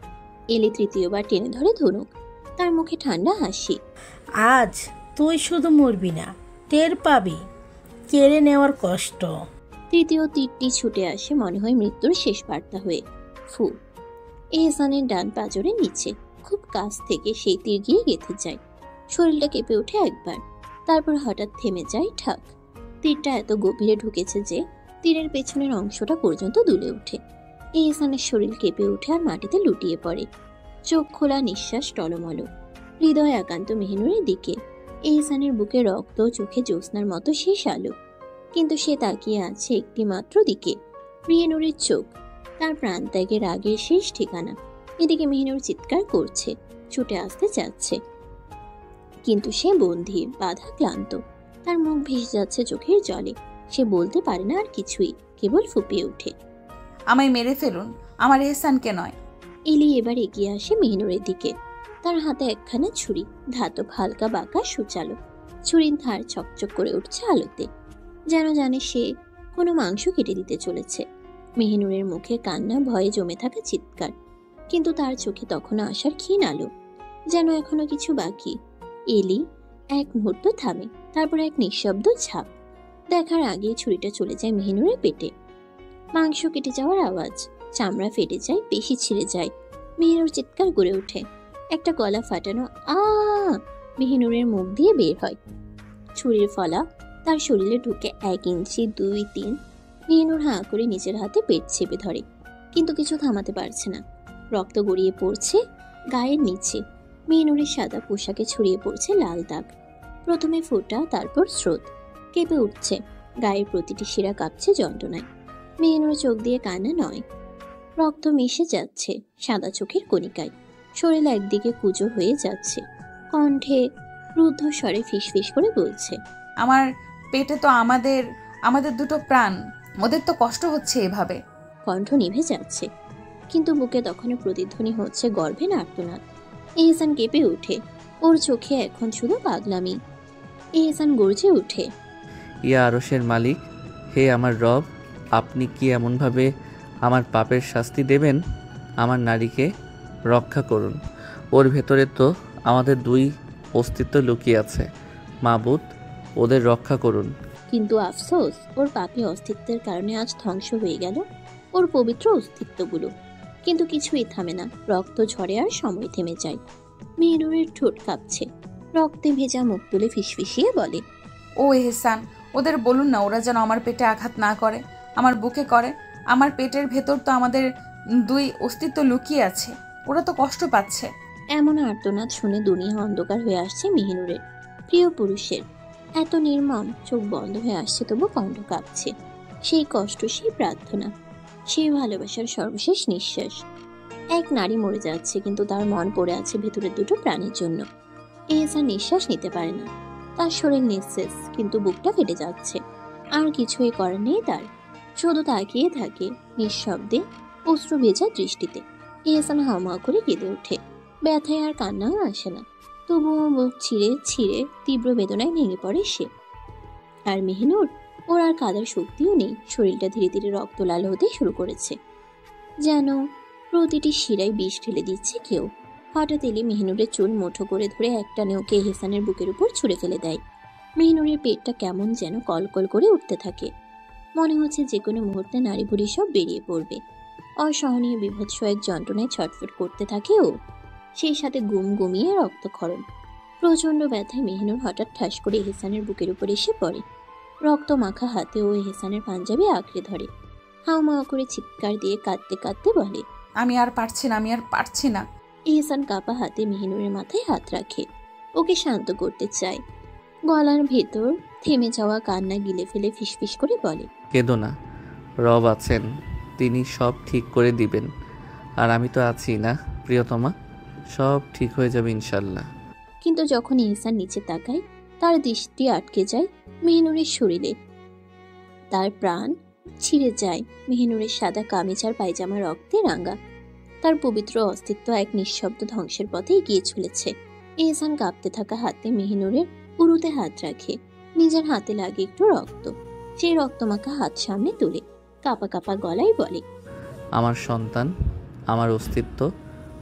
এলি তৃতীয়বার টেনে ধরে ধনুক। তার মুখে ঠান্ডা হাসি। আজ তুই শুধু মরবি না, টের পাবি কেড়ে নেওয়ার কষ্ট। তৃতীয় তীরটি ছুটে আসে মনে হয় মৃত্যুর শেষ বার্তা হয়ে। ফু। এহসানের ডান পাঁজরের নিচে খুব কাছ থেকে সেই তীর গিয়ে গেঁথে যায়। শরীরটা কেঁপে ওঠে একবার, তারপর হঠাৎ থেমে যায় ঠাক। তীরটা এত গভীরে ঢুকেছে যে তীরের পেছনের অংশটা পর্যন্ত দুলে ওঠে। এহসানের শরীর কেঁপে উঠে আর মাটিতে লুটিয়ে পড়ে। চোখ খোলা, নিঃশ্বাস টলমল, হৃদয় একান্ত মেহিনুরের দিকে। এহসানের বুকে রক্ত, চোখে জ্যোৎস্নার মতো শেষ আলো, কিন্তু সে তাকিয়ে আছে একটি মাত্র দিকে, মেহিনুরের চোখ, তার প্রাণ ত্যাগের আগের শেষ ঠিকানা। এদিকে মেহিনুর চিৎকার করছে, ছুটে আসতে চাচ্ছে, কিন্তু সে বন্দী, বাধা, ক্লান্ত। তার মুখ ভেসে যাচ্ছে চোখের জলে। সে বলতে পারে না আর কিছুই, কেবল ফুপিয়ে ওঠে, আমায় মেরে ফেলুন, আমার এহসানকে নয়। এলি এবার এগিয়ে আসে মেহিনুরের দিকে। তার হাতে একখানা ছুরি, ধাতব, হালকা বাঁকা, সুচালো। ছুরির ধার চকচক করে উঠছে আলোতে, যেন জানে সে কোনো মাংস কেটে দিতে চলেছে। মেহিনুরের মুখে কান্না, ভয়ে জমে থাকা চিৎকার, কিন্তু তার চোখে তখনও আসার ক্ষীণ আলো, যেন এখনো কিছু বাকি। এলি এক মুহূর্ত থামে, তারপর এক নিঃশব্দ ঝাঁপ। দেখার আগেই ছুরিটা চলে যায় মেহিনুরের পেটে। মাংস কেটে যাওয়ার আওয়াজ, চামড়া ফেটে যায়, পেশি ছিঁড়ে যায়। মেহিনুর চিৎকার করে ওঠে, একটা গলা ফাটানো আ মেহিনুরের মুখ দিয়ে বের হয়। ছুরির ফলা তার শরীরে ঢুকে 1 ইঞ্চি, 2, 3। মেহিনুর হাঁ করে নিজের হাতে পেট চেপে ধরে, কিন্তু কিছু থামাতে পারছে না। রক্ত গড়িয়ে পড়ছে গায়ের নিচে। মেহিনুরের সাদা পোশাকে ছড়িয়ে পড়ছে লাল দাগ, প্রথমে ফোঁটা, তারপর স্রোত। কেঁপে উঠছে গায়ের প্রতিটি শিরা, কাঁপছে যন্ত্রণায়। মেহিনুর চোখ দিয়ে কান্না নয়, রক্ত মিশে যাচ্ছে সাদা চোখের কণিকায়। শরীর একদিকে কুঁজো হয়ে যাচ্ছে, কণ্ঠে রুদ্ধ স্বরে ফিসফিস করে বলছে, আমার পেটে তো আমাদের আমাদের দুটো প্রাণ, ওদের তো কষ্ট হচ্ছে এভাবে। কণ্ঠ নিভে যাচ্ছে, কিন্তু বুকে তখনও প্রতিধ্বনি হচ্ছে গর্ভে আর্তনাদ। এহসান কেঁপে ওঠে, ওর চোখে এখন শুধু পাগলামি। এহসান গর্জে ওঠে, ইয়া আরশের মালিক, হে আমার রব, আপনি কি এমনভাবে আমার পাপের শাস্তি দেবেন? আমার নারীকে রক্ষা করুন, ওর ভেতরে তো আমাদের 2 অস্তিত্ব লুকিয়ে আছে। মাবুদ, ওদের রক্ষা করুন। কিন্তু আফসোস, ওর পাপী অস্তিত্বের কারণে আজ ধ্বংস হয়ে গেল ওর পবিত্র অস্তিত্বগুলো। কিন্তু কিছুই থামে না, রক্ত ঝরে আর সময় থেমে যায়। মেহেনুরের ঠোঁট কাঁপছে, রক্তে ভেজা মুখ তুলে ফিসফিসিয়ে বলে, ও এহসান, ওদের বলুন না ওরা যেন আমার পেটে আঘাত না করে, আমার বুকে করে। আমার পেটের ভেতর তো আমাদের 2 অস্তিত্ব লুকিয়ে আছে, ওরা তো কষ্ট পাচ্ছে। এমন আর্তনাদ শুনে দুনিয়া অন্ধকার হয়ে আসছে মেহিনুরের। প্রিয় পুরুষের এত নির্মম, চোখ বন্ধ হয়ে আসছে, তবু কণ্ঠ কাঁপছে। সেই কষ্ট, সেই প্রার্থনা, সেই ভালোবাসার সর্বশেষ নিঃশ্বাস। এক নারী মরে যাচ্ছে, কিন্তু তার মন পড়ে আছে ভেতরের 2টো প্রাণীর জন্য। এহসান নিঃশ্বাস নিতে পারে না, তার শরীর নিঃশেষ, কিন্তু বুকটা ফেটে যাচ্ছে। আর কিছুই করার নেই তার, শুধু তাকিয়ে থাকে নিঃশব্দে, অশ্রু ভেজা দৃষ্টিতে। এহসান হাওমাও করে কেঁদে ওঠে, ব্যথায় আর কান্নাও আসে না, তবুও বুক ছিঁড়ে ছিঁড়ে তীব্র বেদনায় ভেঙে পড়ে সে। আর মেহিনুর, ওর আর কাদার শক্তিও নেই, শরীরটা ধীরে ধীরে রক্ত লাল হতে শুরু করেছে, যেন প্রতিটি শিরায় বিষ ঢেলে দিচ্ছে কেউ। হঠাৎ এলি মেহিনুরের চুল মুঠো করে ধরে একটানে ওকে এহসানের বুকের উপর ছুঁড়ে ফেলে দেয়। মেহিনুরের পেটটা কেমন যেন কলকল করে উঠতে থাকে, মনে হচ্ছে যে কোনো মুহূর্তে নাড়ি ভুড়ি সব বেরিয়ে পড়বে। অসহনীয় বিভৎস এক যন্ত্রণায় ছটফট করতে থাকে ও, সেই সাথে গুম গুমিয়ে রক্তক্ষরণ। প্রচণ্ড ব্যথায় মেহিনুর হঠাৎ ঠাস করে এহসানের বুকের উপর এসে পড়ে। রক্ত মাখা হাতে ও এহসানের পাঞ্জাবি আঁকড়ে ধরে, হাওমাওয়া করে চিৎকার দিয়ে কাঁদতে কাঁদতে বলে, আমি আর পারছি না, আমি আর পারছি না। এহসান কাঁপা হাতে মেহিনুরের মাথায় হাত রাখে, ওকে শান্ত করতে চায়। গলার ভেতর থেমে যাওয়া কান্না গিলে ফেলে ফিসফিস করে বলে, কেঁদো না, রব আছেন, তিনি সব ঠিক করে দিবেন। আর আমি তো আছি না প্রিয়তমা, সব ঠিক হয়ে যাবে ইনশাল্লাহ। কিন্তু যখন এহসান নিচে তাকায়, তার দৃষ্টি আটকে যায় মেহিনুরের শরীরে। তার প্রাণ ছিঁড়ে যায়। মেহিনুরের সাদা কামিজ আর পায়জামা রক্তে রাঙা, তার পবিত্র অস্তিত্ব এক নিঃশব্দ ধ্বংসের পথে এগিয়ে চলেছে। এহসান কাঁপতে থাকা হাতে মেহিনুরের উরুতে হাত রাখে, নিজের হাতে লাগে একটু রক্ত। সেই রক্তমাখা হাত সামনে তুলে কাঁপা কাঁপা গলায় বলে, আমার সন্তান, আমার অস্তিত্ব,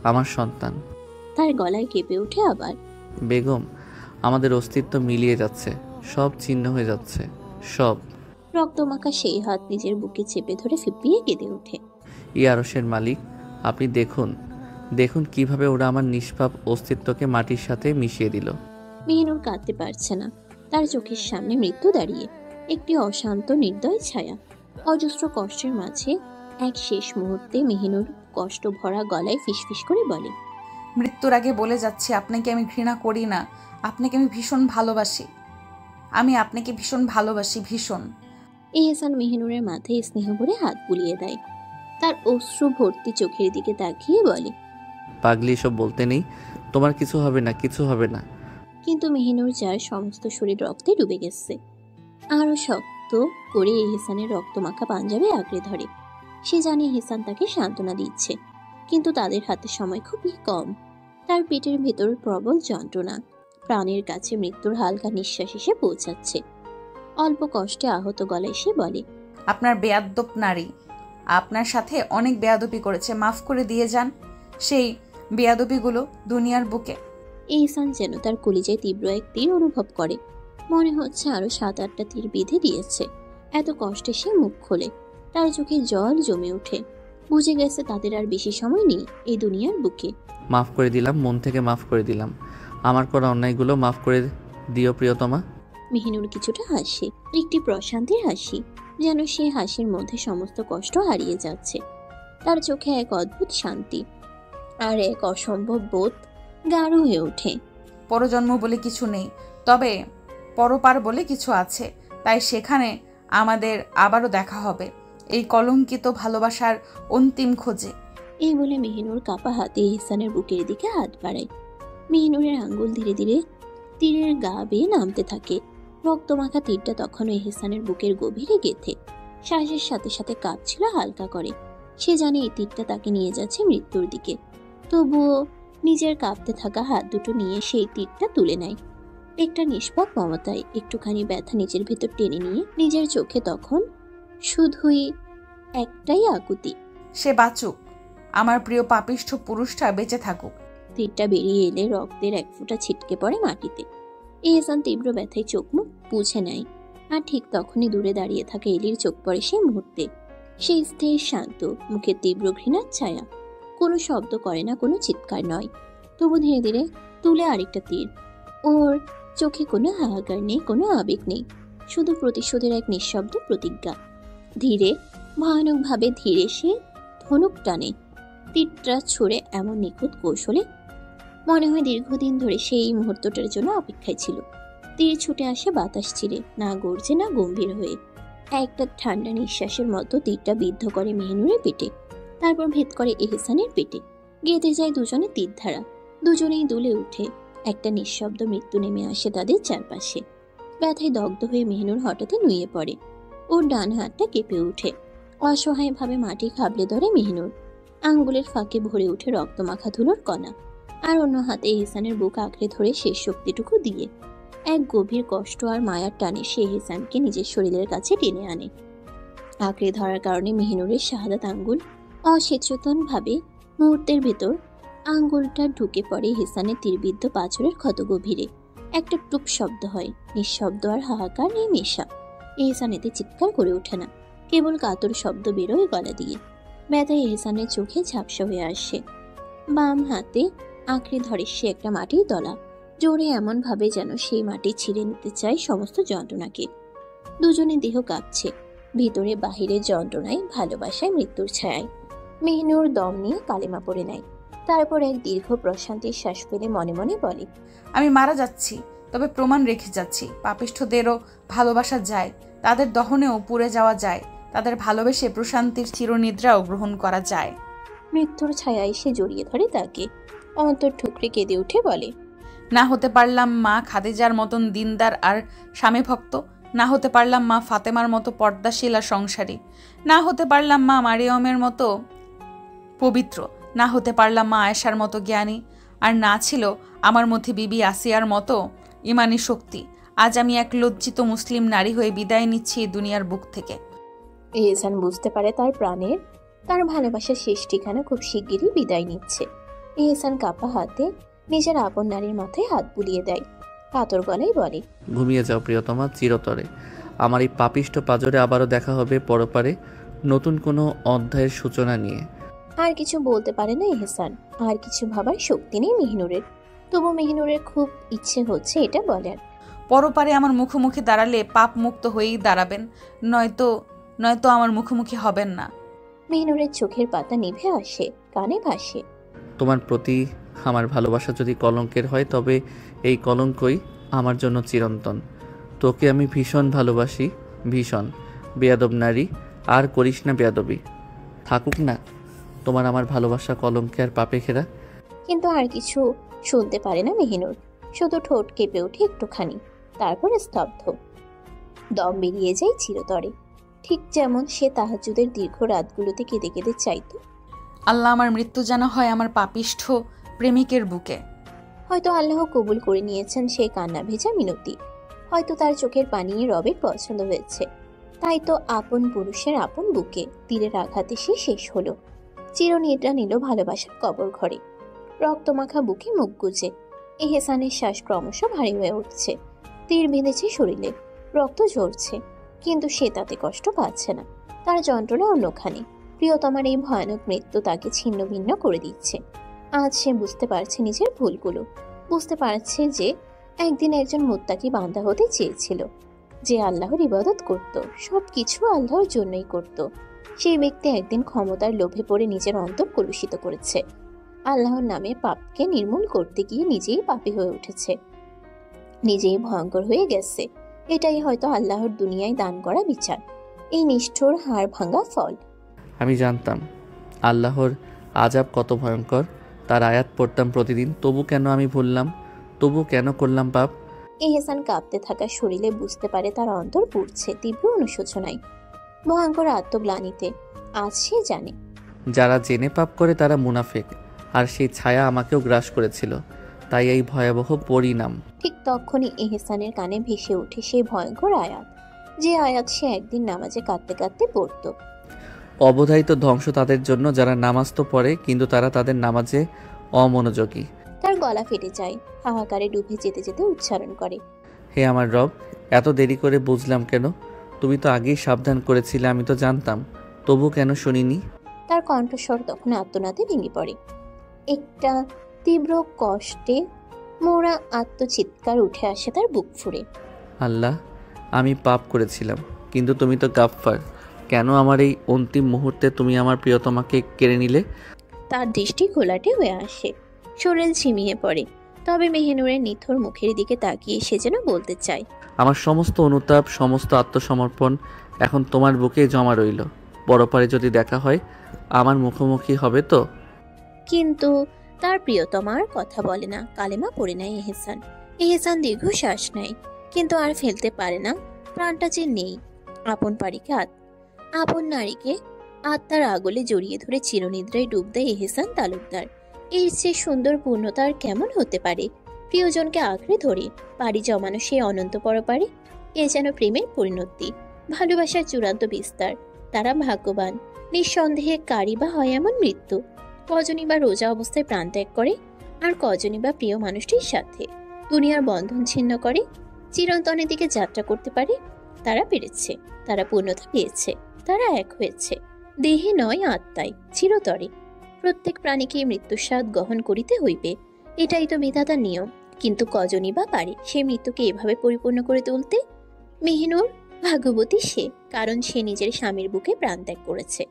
আমার সন্তান। তার গলায় কেঁপে ওঠে আবার, বেগম, আমাদের অস্তিত্ব মিলিয়ে যাচ্ছে, সব ছিন্ন হয়ে যাচ্ছে, সব। রক্তমাখা সেই হাত নিজের বুকে চেপে ধরে ফিপিয়ে কেঁদে ওঠে, ইয়া আরশের মালিক, আপনি দেখুন, দেখুন কিভাবে ওরা আমার নিষ্পাপ অস্তিত্বকে মাটির সাথে মিশিয়ে দিল। মেহিনুর কাঁদতে পারছে না, তার চোখের সামনে মৃত্যু দাঁড়িয়ে, একটি অশান্ত নির্দয় ছায়া। অজস্র কষ্টের মাঝে এক শেষ মুহূর্তে মেহিনুর কষ্ট ভরা গলায় ফিসফিস করে বলে, মৃত্যুর আগে বলে যাচ্ছি, আপনাকে আমি ঘৃণা করি না, আপনাকে আমি ভীষণ ভালোবাসি। আমি আপনাকে ভীষণ ভালোবাসি, ভীষণ। এহসান মেহিনুরের মাথায় স্নেহ ভরে হাত বুলিয়ে দেয়। তার অশ্রু ভর্তি চোখের দিকে তাকিয়ে বলে, পাগলি, সব বলতে নেই, তোমার কিছু হবে না, কিছু হবে না। কিন্তু মেহিনুর যার সমস্ত শরীর রক্তে ডুবে গেছে। আরো শক্ত করে এহসানের রক্তমাখা পাঞ্জাবে আঁকড়ে ধরে। সে জানে এহসান তাকে সান্ত্বনা দিচ্ছে, কিন্তু তাদের হাতে সময় খুবই কম। তার পেটের ভেতর প্রবল যন্ত্রণা, প্রাণের কাছে মৃত্যুর হালকা নিঃশ্বাস এসে পৌঁছাচ্ছে। অল্প কষ্টে আহত গলায় সে বলে, আপনার বেয়াদ্দপ নারী আপনার সাথে অনেক বেয়াদপি করেছে, মাফ করে দিয়ে যান সেই বেয়াদপিগুলো দুনিয়ার বুকে। এহসান যেন তার কলিজায় তীব্র এক তীর অনুভব করে। মনে হচ্ছে আরো 7-8টা তীর বিঁধে দিয়েছে। এত কষ্টে সে মুখ খোলে, তার চোখে জল জমে ওঠে। বুঝে গেছে তাদের আর বেশি সময় নেই এই দুনিয়ার বুকে। মাফ করে দিলাম, মন থেকে মাফ করে দিলাম। আমার করা অন্যায়গুলো মাফ করে দিও প্রিয়তমা। মেহিনুর কিছুটা হাসে, একটি প্রশান্তির হাসি, যেন সে হাসির মধ্যে সমস্ত কষ্ট হারিয়ে যাচ্ছে। তার চোখে এক অদ্ভুত শান্তি আর এক অসম্ভব বোধ গাঢ় হয়ে ওঠে। পরজন্ম বলে কিছু নেই, তবে পরপার বলে কিছু আছে, তাই সেখানে আমাদের আবারও দেখা হবে এই কলঙ্কিত ভালোবাসার অন্তিম খোঁজে। এই বলে মেহিনুর কাপা হাতে এহসানের বুকের দিকে হাত বাড়ায়। মেহিনুরের আঙ্গুল ধীরে ধীরে তীরের গা বেয়ে নামতে থাকে। রক্তমাখা তীরটা তখনও এহসানের বুকের গভীরে গেঁথে শ্বাসের সাথে সাথে কাঁপছিল হালকা করে। সে জানে এই তীরটা তাকে নিয়ে যাচ্ছে মৃত্যুর দিকে। তবুও নিজের কাঁপতে থাকা হাত দুটো নিয়ে সেই তীরটা তুলে নেয়। একটা নিষ্পাপ মমতায় একটুখানি ব্যথা নিজের ভেতর টেনে নিয়ে নিজের চোখে তখন শুধুই একটাই আকুতি, সে বাঁচুক, আমার প্রিয় পাপিষ্ঠ পুরুষটা বেঁচে থাকুক। তীরটা বেরিয়ে এলে রক্তের এক ফোঁটা ছিটকে পড়ে মাটিতে। এহসান তীব্র ব্যথায় চোখ মুখ পুছে নেয়। আর ঠিক তখনই দূরে দাঁড়িয়ে থাকা এলির চোখ পড়ে সেই মুহূর্তে। সে স্থির শান্ত, মুখে তীব্র ঘৃণার ছায়া। কোনো শব্দ করে না, কোনো চিৎকার নয়। তবু ধীরে ধীরে তুলে আরেকটা তীর। ওর চোখে কোনো হাহাকার নেই, কোনো আবেগ নেই, শুধু প্রতিশোধের এক নিঃশব্দ প্রতিজ্ঞা। ধীরে, ভয়ানকভাবে ধীরে সে ধনুক টানে। তীরটা ছুঁড়ে এমন নিখুঁত কৌশলে মনে হয় দীর্ঘদিন ধরে সে এই মুহূর্তটার জন্য অপেক্ষায় ছিল। তীর ছুটে আসে বাতাস ছিঁড়ে, না গর্জে না গম্ভীর হয়ে। একটা ঠান্ডা নিঃশ্বাসের মতো তীরটা বিদ্ধ করে মেহিনুরের পেটে, তারপর ভেদ করে এহসানের পেটে। গেঁথে যায় দুজনে তীরধারা। দুজনেই দুলে উঠে। একটা নিঃশব্দ মৃত্যু নেমে আসে তাদের চারপাশে। ব্যথায় দগ্ধ হয়ে মেহিনুর হঠাৎ নুয়ে পড়ে। ওর ডান হাতটা কেঁপে ওঠে। অসহায়ভাবে মাটি খাবলে ধরে মেহিনুর। আঙ্গুলের ফাঁকে ভরে উঠে রক্তমাখা ধুলোর কণা। আর অন্য হাতে এহসানের বুক আঁকড়ে ধরে শেষ শক্তিটুকু দিয়ে এক গভীর কষ্ট আর মায়ার টানে সে এহসানকে নিজের শরীরের কাছে টেনে আনে। আঁকড়ে ধরার কারণে মেহিনুরের শাহাদাত আঙ্গুল অসচেতনভাবে মুহূর্তের ভেতর আঙ্গুলটা ঢুকে পড়ে এহসানের তীরবিদ্ধ পাঁজরের ক্ষত গভীরে। একটা টুপ শব্দ হয়, নিঃশব্দ আর হাহাকার এই মেশা। এহসান এতে চিৎকার করে ওঠে না, কেবল কাতর শব্দ বেরোয় গলা দিয়ে। ব্যথায় এহসানের চোখে ঝাপসা হয়ে আসে। বাম হাতে আঁকড়ে ধরে সে একটা মাটির দলা, জোরে এমন ভাবে যেন সেই মাটি ছিঁড়ে নিতে চায় সমস্ত যন্ত্রণাকে। দুজনে দেহ কাঁপছে, ভিতরে বাহিরে যন্ত্রণায়, ভালোবাসায়, মৃত্যুর ছায়ায়। মেহিনুর দম নিয়ে কালেমা পড়ে নেয়। তারপর এক দীর্ঘ প্রশান্তির শ্বাস ফেলে মনে মনে বলে, আমি মারা যাচ্ছি, তবে প্রমাণ রেখে যাচ্ছি পাপিষ্ঠদেরও ভালোবাসা যায়, তাদের দহনেও পুড়ে যাওয়া যায়, তাদের ভালোবেসে প্রশান্তির চিরনিদ্রাও গ্রহণ করা যায়। মৃত্যুর ছায়ায় সে জড়িয়ে ধরে তাকে, অন্তর ঠুকরে কেঁদে উঠে বলে, না হতে পারলাম মা খাদিজার মতন দিনদার আর স্বামী ভক্ত, না হতে পারলাম মা ফাতেমার মতো পর্দাশীল আর সংসারী, না হতে পারলাম মা মারিয়মের মতো পবিত্র, না হতে পারলাম মা আয়েশার মতো জ্ঞানী, আর না ছিল আমার মধ্যে বিবি আসিয়ার মতো ইমানি শক্তি। আজ আমি এক লজ্জিত মুসলিম নারী হয়ে বিদায় নিচ্ছি এই দুনিয়ার বুক থেকে। এহসান বুঝতে পারে তার প্রাণের, তার ভালোবাসার শেষ ঠিকানা খুব শিগগিরই বিদায় নিচ্ছে। এহসান কাপা হাতে নিজের আপন নারীর মাথায় হাত বুলিয়ে দেয়, কাতর গলায় বলে, ঘুমিয়ে যাও প্রিয়তমা চিরতরে। আমার এই পাপিষ্ঠ পাজরে আবারও দেখা হবে পরপারে, নতুন কোনো অধ্যায়ের সূচনা নিয়ে। আর কিছু বলতে পারে না এহসান, আর কিছু ভাবার শক্তি নেই মেহিনুরের। তবু মেহিনুরের খুব ইচ্ছে হচ্ছে এটা বলার। পরপারে আমার মুখোমুখি দাঁড়ালে পাপ মুক্ত হয়েই দাঁড়াবেন, নয়তো আমার মুখোমুখি হবেন না। মেহনুরের চোখের পাতা নিভে আসে, কানে ভাসে। তোমার প্রতি আমার ভালোবাসা যদি কলঙ্কের হয় তবে এই কলঙ্কই আমার জন্য চিরন্তন। তোকে আমি ভীষণ ভালোবাসি, ভীষণ। বেয়াদব নারী, আর করিস না বেয়াদবি। থাকুক না তোমার আমার ভালোবাসা কলঙ্কে আর পাপে ঘেরা। কিন্তু আর কিছু শুনতে পারে না মেহিনুর, শুধু ঠোঁট কেঁপে ওঠে একটুখানি, তারপরে স্তব্ধ। দম বেরিয়ে যায় চিরতরে, ঠিক যেমন সে তাহাজ্জুদের দীর্ঘ রাতগুলোতে কেঁদে কেঁদে চাইতো, আল্লাহ আমার মৃত্যু যেন হয় আমার পাপিষ্ঠ প্রেমিকের বুকে। হয়তো আল্লাহ কবুল করে নিয়েছেন সেই কান্না ভেজা মিনতি, হয়তো তার চোখের পানি রবের পছন্দ হয়েছে, তাই তো আপন পুরুষের আপন বুকে তীরের আঘাতে সে শেষ হলো। চিরনিদ্রা নিল ভালোবাসার কবর ঘরে। রক্তমাখা বুকে মুখ গুজে এহসানের শ্বাস ক্রমশ ভারী হয়ে উঠছে। তীর বেঁধেছে শরীরে, রক্ত ঝরছে, কিন্তু সে তাতে কষ্ট পাচ্ছে না। তার যন্ত্রণা অন্যখানে। প্রিয়তমার এই ভয়ানক মৃত্যু তাকে ছিন্ন ভিন্ন করে দিচ্ছে। আজ সে বুঝতে পারছে নিজের ভুলগুলো, বুঝতে পারছে যে একদিন একজন মুত্তাকি বান্দা হতে চেয়েছিল, যে আল্লাহর ইবাদত করত, সবকিছু আল্লাহর জন্যই করত। সেই ব্যক্তি একদিন ক্ষমতার লোভে পড়ে নিজের অন্তর কলুষিত করেছে। আল্লাহর নামে পাপকে নির্মূল করতে গিয়ে নিজেই পাপী হয়ে উঠেছে, নিজেই ভয়ঙ্কর হয়ে গেছে। এটাই হয়তো আল্লাহর দুনিয়ায় দান করা বিচার, এই নিষ্ঠুর হাড় ভাঙা ফল। আমি জানতাম আল্লাহর আযাব কত ভয়ঙ্কর, তার আয়াত পড়তাম প্রতিদিন, তবু কেন আমি ভুললাম, তবু কেন করলাম পাপ। এহসান কাঁপতে থাকা শরীরে বুঝতে পারে তার অন্তর পুড়ছে তীব্র অনুশোচনায়, ভয়ঙ্কর আত্মগ্লানিতে। আজ সে জানে যারা জেনে পাপ করে তারা মুনাফিক, আর সেই ছায়া আমাকেও গ্রাস করেছিল, তাই এই ভয়াবহ পরিণাম। ঠিক তখনই এহসানের কানে ভেসে ওঠে সেই ভয়ঙ্কর আয়াত, যে আয়াত সে একদিন নামাজে কাঁদতে কাঁদতে পড়ত। অবধারিত ধ্বংস তাদের জন্য যারা নামাজ তো পড়ে কিন্তু তারা তাদের নামাজে অমনোযোগী। তার গলা ফেটে যায়, হাহাকারে ডুবে যেতে যেতে উচ্চারণ করে, হে আমার রব, এত দেরি করে বুঝলাম কেন? তুমি তো আগেই সাবধান করেছিলে, আমি তো জানতাম, তবু কেন শুনিনি? তার কণ্ঠস্বর তখন আত্মনাদে ভেঙে পড়ে। একটা তীব্র কষ্টে মোরা আত্মচিৎকার উঠে আসে তার বুক ফুঁড়ে। আল্লাহ, আমি পাপ করেছিলাম, কিন্তু তুমি তো গাফফার। কেন আমার এই অন্তিম মুহূর্তে তুমি আমার প্রিয়তমাকে কেড়ে নিলে? তার দৃষ্টি ঘোলাটে হয়ে আসে, শরীর ঝিমিয়ে পড়ে। তবে মেহিনুরের নিথর মুখের দিকে তাকিয়ে সে যেন বলতে চায়, আমার সমস্ত অনুতাপ, সমস্ত আত্মসমর্পণ এখন তোমার বুকেই জমা রইল। পরপারে যদি দেখা হয় আমার মুখোমুখি হবে তো? কিন্তু তার প্রিয়তমার কথা বলে না, কালেমা পড়ে নেয় এহসান। এহসান দীর্ঘ শ্বাস নেয়, কিন্তু আর ফেলতে পারে না। প্রাণটা যে নেই। আপন পারিকে আপন নারীকে আত্মার আগলে জড়িয়ে ধরে চিরনিদ্রায় ডুব দেয় এহসান তালুকদার। এর চেয়ে সুন্দর পূর্ণতা আর কেমন হতে পারে? প্রিয়জনকে আঁকড়ে ধরে পাড়ি জমানো সেই অনন্ত পরপারে। এ যেন প্রেমের পরিণতি, ভালোবাসার চূড়ান্ত বিস্তার। তারা ভাগ্যবান। নিঃসন্দেহে কারি বা হয় এমন মৃত্যু। কজনই বা রোজা অবস্থায় প্রাণ ত্যাগ করে, আর কজনই বা প্রিয় মানুষটির সাথে দুনিয়ার বন্ধন ছিন্ন করে চিরন্তনের দিকে যাত্রা করতে পারে। তারা পেরেছে, তারা পূর্ণতা পেয়েছে, তারা এক হয়েছে, দেহে নয় আত্মায়, চিরতরে। প্রত্যেক প্রাণীকে মৃত্যুর স্বাদ গ্রহণ করিতে হইবে, এটাই তো বিধাতার নিয়ম। কিন্তু কজনই বা পারে সেই মৃত্যুকে এভাবে পরিপূর্ণ করে তুলতে? মেহিনুর ভাগ্যবতী সে, কারণ সে নিজের স্বামীর বুকে প্রাণ ত্যাগ করেছে।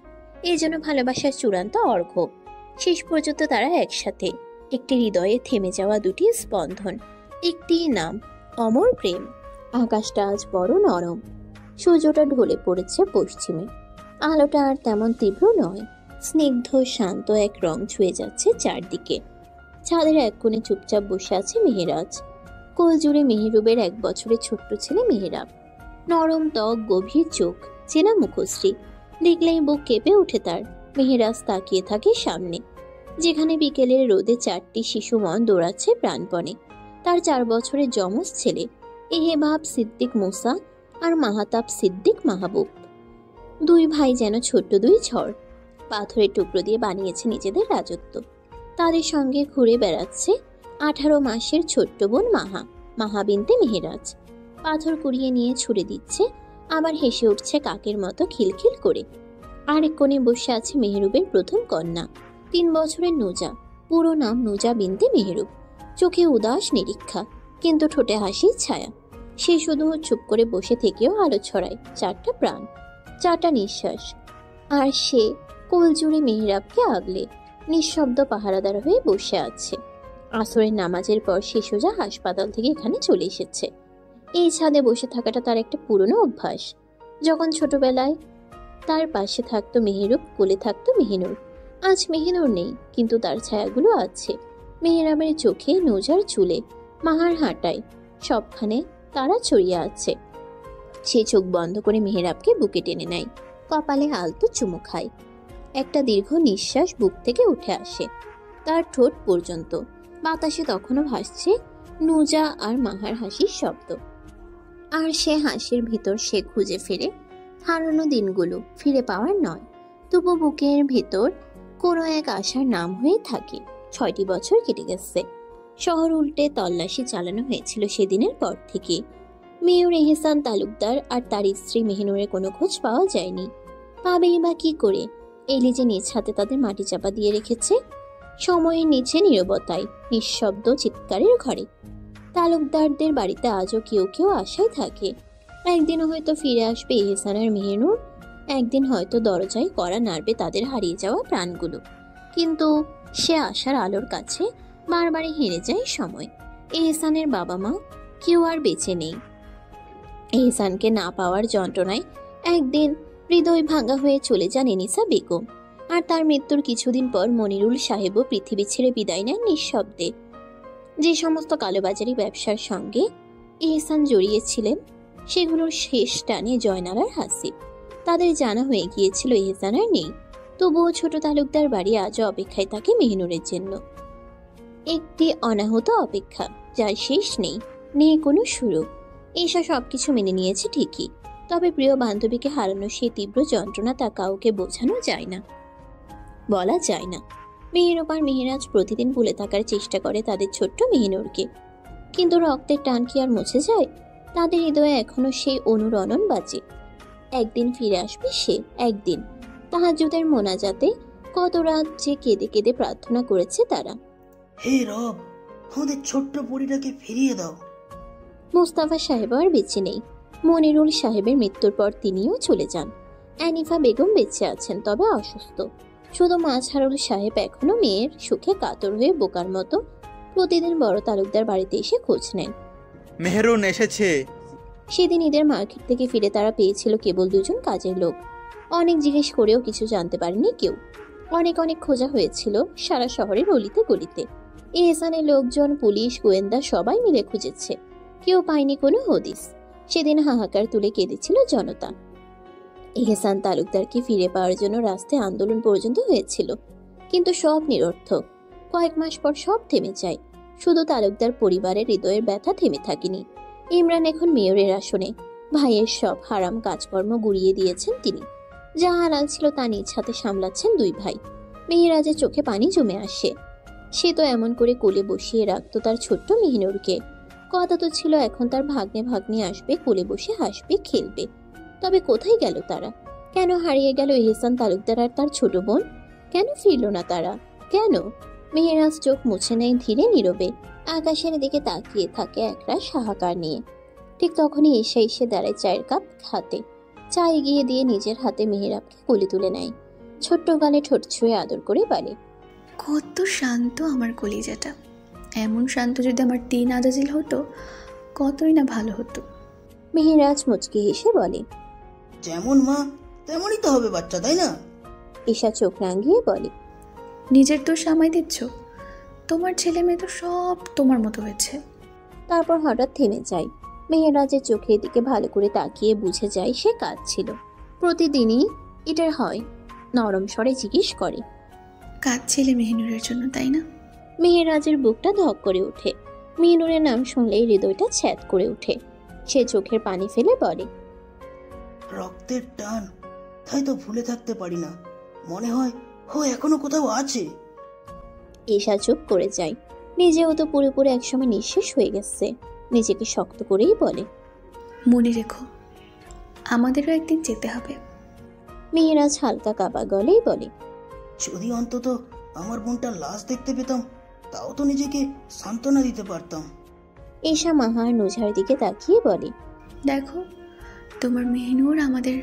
এই জন্য ভালোবাসার চূড়ান্ত অর্ঘ্য। শেষ পর্যন্ত তারা একসাথে, একটি হৃদয়ে থেমে যাওয়া দুটি স্পন্দন, একটি নাম, অমর প্রেম। আকাশটা আজ বড় নরম, সূর্যটা ঢলে পড়েছে পশ্চিমে। আলোটা আর তেমন তীব্র নয়, স্নিগ্ধ শান্ত এক রং ছুঁয়ে যাচ্ছে চারদিকে। ছাদের এক কোণে চুপচাপ বসে আছে মেহেরাজ। কোল জুড়ে মেহেরুবের 1 বছরের ছোট্ট ছেলে মেহেরাব। নরম ত্বক, গভীর চোখ, চেনা মুখশ্রী, দেখলেই বুক কেঁপে ওঠে তার। মেহেরাজ তাকিয়ে থাকে সামনে, যেখানে বিকেলের রোদে 4টি শিশু মন দৌড়াচ্ছে প্রাণপণে। তার 4 বছরের যমজ ছেলে এহেবাব সিদ্দিক মুসা আর মাহাতাব সিদ্দিক মাহবুব। 2 ভাই যেন ছোট্ট 2 ঝড়, পাথরের টুকরো দিয়ে বানিয়েছে নিজেদের রাজত্ব। তাদের সঙ্গে ঘুরে বেড়াচ্ছে 18 মাসের ছোট্ট বোন মাহা বিনতে মেহেরাজ। পাথর কুড়িয়ে নিয়ে ছুড়ে দিচ্ছে, আবার হেসে উঠছে কাকের মতো খিলখিল করে। আরেক কোণে বসে আছে মেহেরুবের প্রথম কন্যা, 3 বছরের নুজা। পুরো নাম নুজা বিনতে মেহেরুব। চোখে উদাস নিরীক্ষা, কিন্তু ঠোঁটে হাসির ছায়া। সে শুধু চুপ করে বসে থেকেও আলো ছড়ায় 4টা প্রাণ, 4টা নিঃশ্বাস। আর সে কোল জুড়ে মেহেরাবকে আগলে নিঃশব্দ পাহারাদার হয়ে বসে আছে। আসরের নামাজের পর সে সোজা হাসপাতাল থেকে এখানে চলে এসেছে। এই ছাদে বসে থাকাটা তার একটা পুরনো অভ্যাস। যখন ছোটবেলায় তার পাশে থাকতো মেহেরুব, কোলে থাকতো মেহিনুর। আজ মেহিনুর নেই, কিন্তু তার ছায়াগুলো আছে। মেহেরাবের চোখে, নোজার চুলে, মাহার হাঁটায়, সবখানে তারা ছড়িয়ে আছে। সে চোখ বন্ধ করে মেহেরাবকে বুকে টেনে নেয়, কপালে আলতো চুমু খায়। একটা দীর্ঘ নিঃশ্বাস বুক থেকে উঠে আসে তার ঠোঁট পর্যন্ত। বাতাসে তখনও ভাসছে নুজা আর মাহার হাসির শব্দ। আর সে হাসির ভিতর সে খুঁজে ফেরে হারানো দিনগুলো, ফিরে পাওয়ার নয়, তবু বুকের ভেতর কোনো এক আশার নাম হয়ে থাকে। 6টি বছর কেটে গেছে। শহর উল্টে তল্লাশি চালানো হয়েছিল সেদিনের পর থেকে। মেয়র এহসান তালুকদার আর তার স্ত্রী মেহিনুরের কোনো খোঁজ পাওয়া যায়নি। পাবেই বা কি করে? এলি যে নিজ হাতে তাদের মাটি চাপা দিয়ে রেখেছে। সময়ের নিচে নীরবতায়, নিঃশব্দ চিৎকারের ঘরে। তালুকদারদের বাড়িতে আজও কেউ কেউ আশায় থাকে, একদিন হয়তো ফিরে আসবে এহসান আর মেহিনুর, একদিন হয়তো দরজায় কড়া নাড়বে তাদের হারিয়ে যাওয়া প্রাণগুলো। কিন্তু সে আশার আলোর কাছে বারবারই হেরে যায় সময়। এহসানের বাবা মা কেউ আর বেঁচে নেই। এহসানকে না পাওয়ার যন্ত্রণায় একদিন হৃদয় ভাঙা হয়ে চলে যান এনিসা বেগম। আর তার মৃত্যুর কিছুদিন পর মনিরুল সাহেবও পৃথিবী ছেড়ে বিদায় নেন নিঃশব্দে। যে সমস্ত কালোবাজারি ব্যবসার সঙ্গে এহসান জড়িয়েছিলেন, সেগুলোর শেষ টানে জয়নাল আর হাসিব। তাদের জানা হয়ে গিয়েছিল এহসান আর নেই। তবুও ছোট তালুকদার বাড়ি আজও অপেক্ষায় থাকে মেহিনুরের জন্য। একটি অনাহত অপেক্ষা, যার শেষ নেই, নেই কোনো শুরু। ঈশা সবকিছু মেনে নিয়েছে ঠিকই, তবে প্রিয় বান্ধবীকে হারানো সেই তীব্র যন্ত্রণা তা কাউকে বোঝানো যায় না, বলা যায় না। মেহেরুব আর মেহেরাজ প্রতিদিন ভুলে থাকার চেষ্টা করে তাদের ছোট্ট মেহিনুরকে, কিন্তু রক্তের টান কি আর মুছে যায়? তাদের হৃদয়ে এখনো সেই অনুরণন বাজে। একদিন ফিরে আসবে সে, একদিন। তাহাজ্জুদের মোনাজাতে কত রাত যে কেঁদে কেঁদে প্রার্থনা করেছে তারা। হে রব, আমাদের ছোট্ট পরীটাকে ফিরিয়ে দাও। মুস্তাফা সাহেব আর বেঁচে নেই। মনিরুল সাহেবের মৃত্যুর পর তিনিও চলে যান। আনিফা বেগম বেঁচে আছেন, তবে অসুস্থ। শুধু মাজহারুল সাহেব এখনো মেয়ের সুখে কাতর হয়ে বোকার মতো প্রতিদিন বড় তালুকদার বাড়িতে এসে খোঁজ নেন। মেহেরুন এসেছে। সেদিন ঈদের মার্কেট থেকে ফিরে তারা পেয়েছিল কেবল 2জন কাজের লোক। অনেক জিজ্ঞেস করেও কিছু জানতে পারেনি কেউ। অনেক অনেক খোঁজা হয়েছিল সারা শহরের অলিতে গলিতে। এহসানের লোকজন, পুলিশ, গোয়েন্দা সবাই মিলে খুঁজেছে, কেউ পায়নি কোনো হদিস। সেদিন হাহাকার তুলে কেঁদেছিল জনতা। এহসান তালুকদারকে ফিরে পাওয়ার জন্য রাস্তায় আন্দোলন পর্যন্ত হয়েছিল, কিন্তু সব নিরর্থক। কয়েক মাস পর সব থেমে যায়। শুধু তালুকদার পরিবারের হৃদয়ের ব্যথা থেমে থাকেনি। ইমরান এখন মেয়রের আসনে। ভাইয়ের সব হারাম কাজকর্ম গুড়িয়ে দিয়েছেন তিনি। যা হালাল ছিল তা নিজ হাতে সামলাচ্ছেন 2 ভাই। মেহেরাজের চোখে পানি জমে আসে। সে তো এমন করে কোলে বসিয়ে রাখতো তার ছোট্ট মেহিনুরকে। কথা তো ছিল এখন তার ভাগ্নে ভাগ্নি আসবে, কোলে বসে হাসবে, খেলবে। তবে কোথায় গেল তারা? কেন হারিয়ে গেল এহসান তালুকদার আর তার ছোট বোন? কেন ফিরল না তারা? কেন? মেহেরাজ চোখ মুছে নেয় ধীরে নীরবে, আকাশের দিকে তাকিয়ে থাকে একরাশ হাহাকার নিয়ে। ঠিক তখনই এসে দাঁড়ায় চায়ের কাপ হাতে। চা এগিয়ে দিয়ে নিজের হাতে মেহেরাবকে কোলে তুলে নেয়। ছোট্ট গালে ঠোঁট ছুঁয়ে আদর করে বলে, কত শান্ত আমার কলিজাটা। এমন শান্ত যদি আমার 3 আজাজিল হতো, কতই না ভালো হতো। মেহেরাজ মুচকি হেসে বলে, যেমন মা তেমনই তো হবে বাচ্চা, তাই না? ঈশা চোখ রাঙিয়ে বলে, নিজের দোষ আমায় দিচ্ছ? তোমার ছেলে মেয়ে তো সব তোমার মতো হয়েছে। তারপর হঠাৎ থেমে যায়। মেহেরাজের চোখের দিকে ভালো করে তাকিয়ে বুঝে যায় সে কাঁদছিল। প্রতিদিনই এটার হয়। নরম স্বরে জিজ্ঞেস করে, কাঁদছিলে মেহিনুরের জন্য, তাই না? মেহেরাজের বুকটা ধক করে ওঠে। মেহিনুরের নাম শুনলেই হৃদয়টা ছ্যাদ করে ওঠে। সে চোখের পানি ফেলে বলে, রক্তের টান, তাই তো ভুলে থাকতে পারি না। মনে হয় ও এখনো কোথাও আছে। ঈশা চুপ করে যায়। নিজেও তো পুরোপুরি একসময় নিঃশেষ হয়ে গেছে। নিজেকে শক্ত করেই বলে, মনে রেখো, আমাদেরও একদিন যেতে হবে। মেহেরাজ হালকা কাবা গলেই বলে, যদি অন্তত আমার বোনটার লাশ দেখতে পেতাম, তাও তো নিজেকে সান্ত্বনা দিতে পারতাম। ঈশা মাহার নুঝার দিকে তাকিয়ে বলে, দেখো, তোমার মেহিনুর আমাদের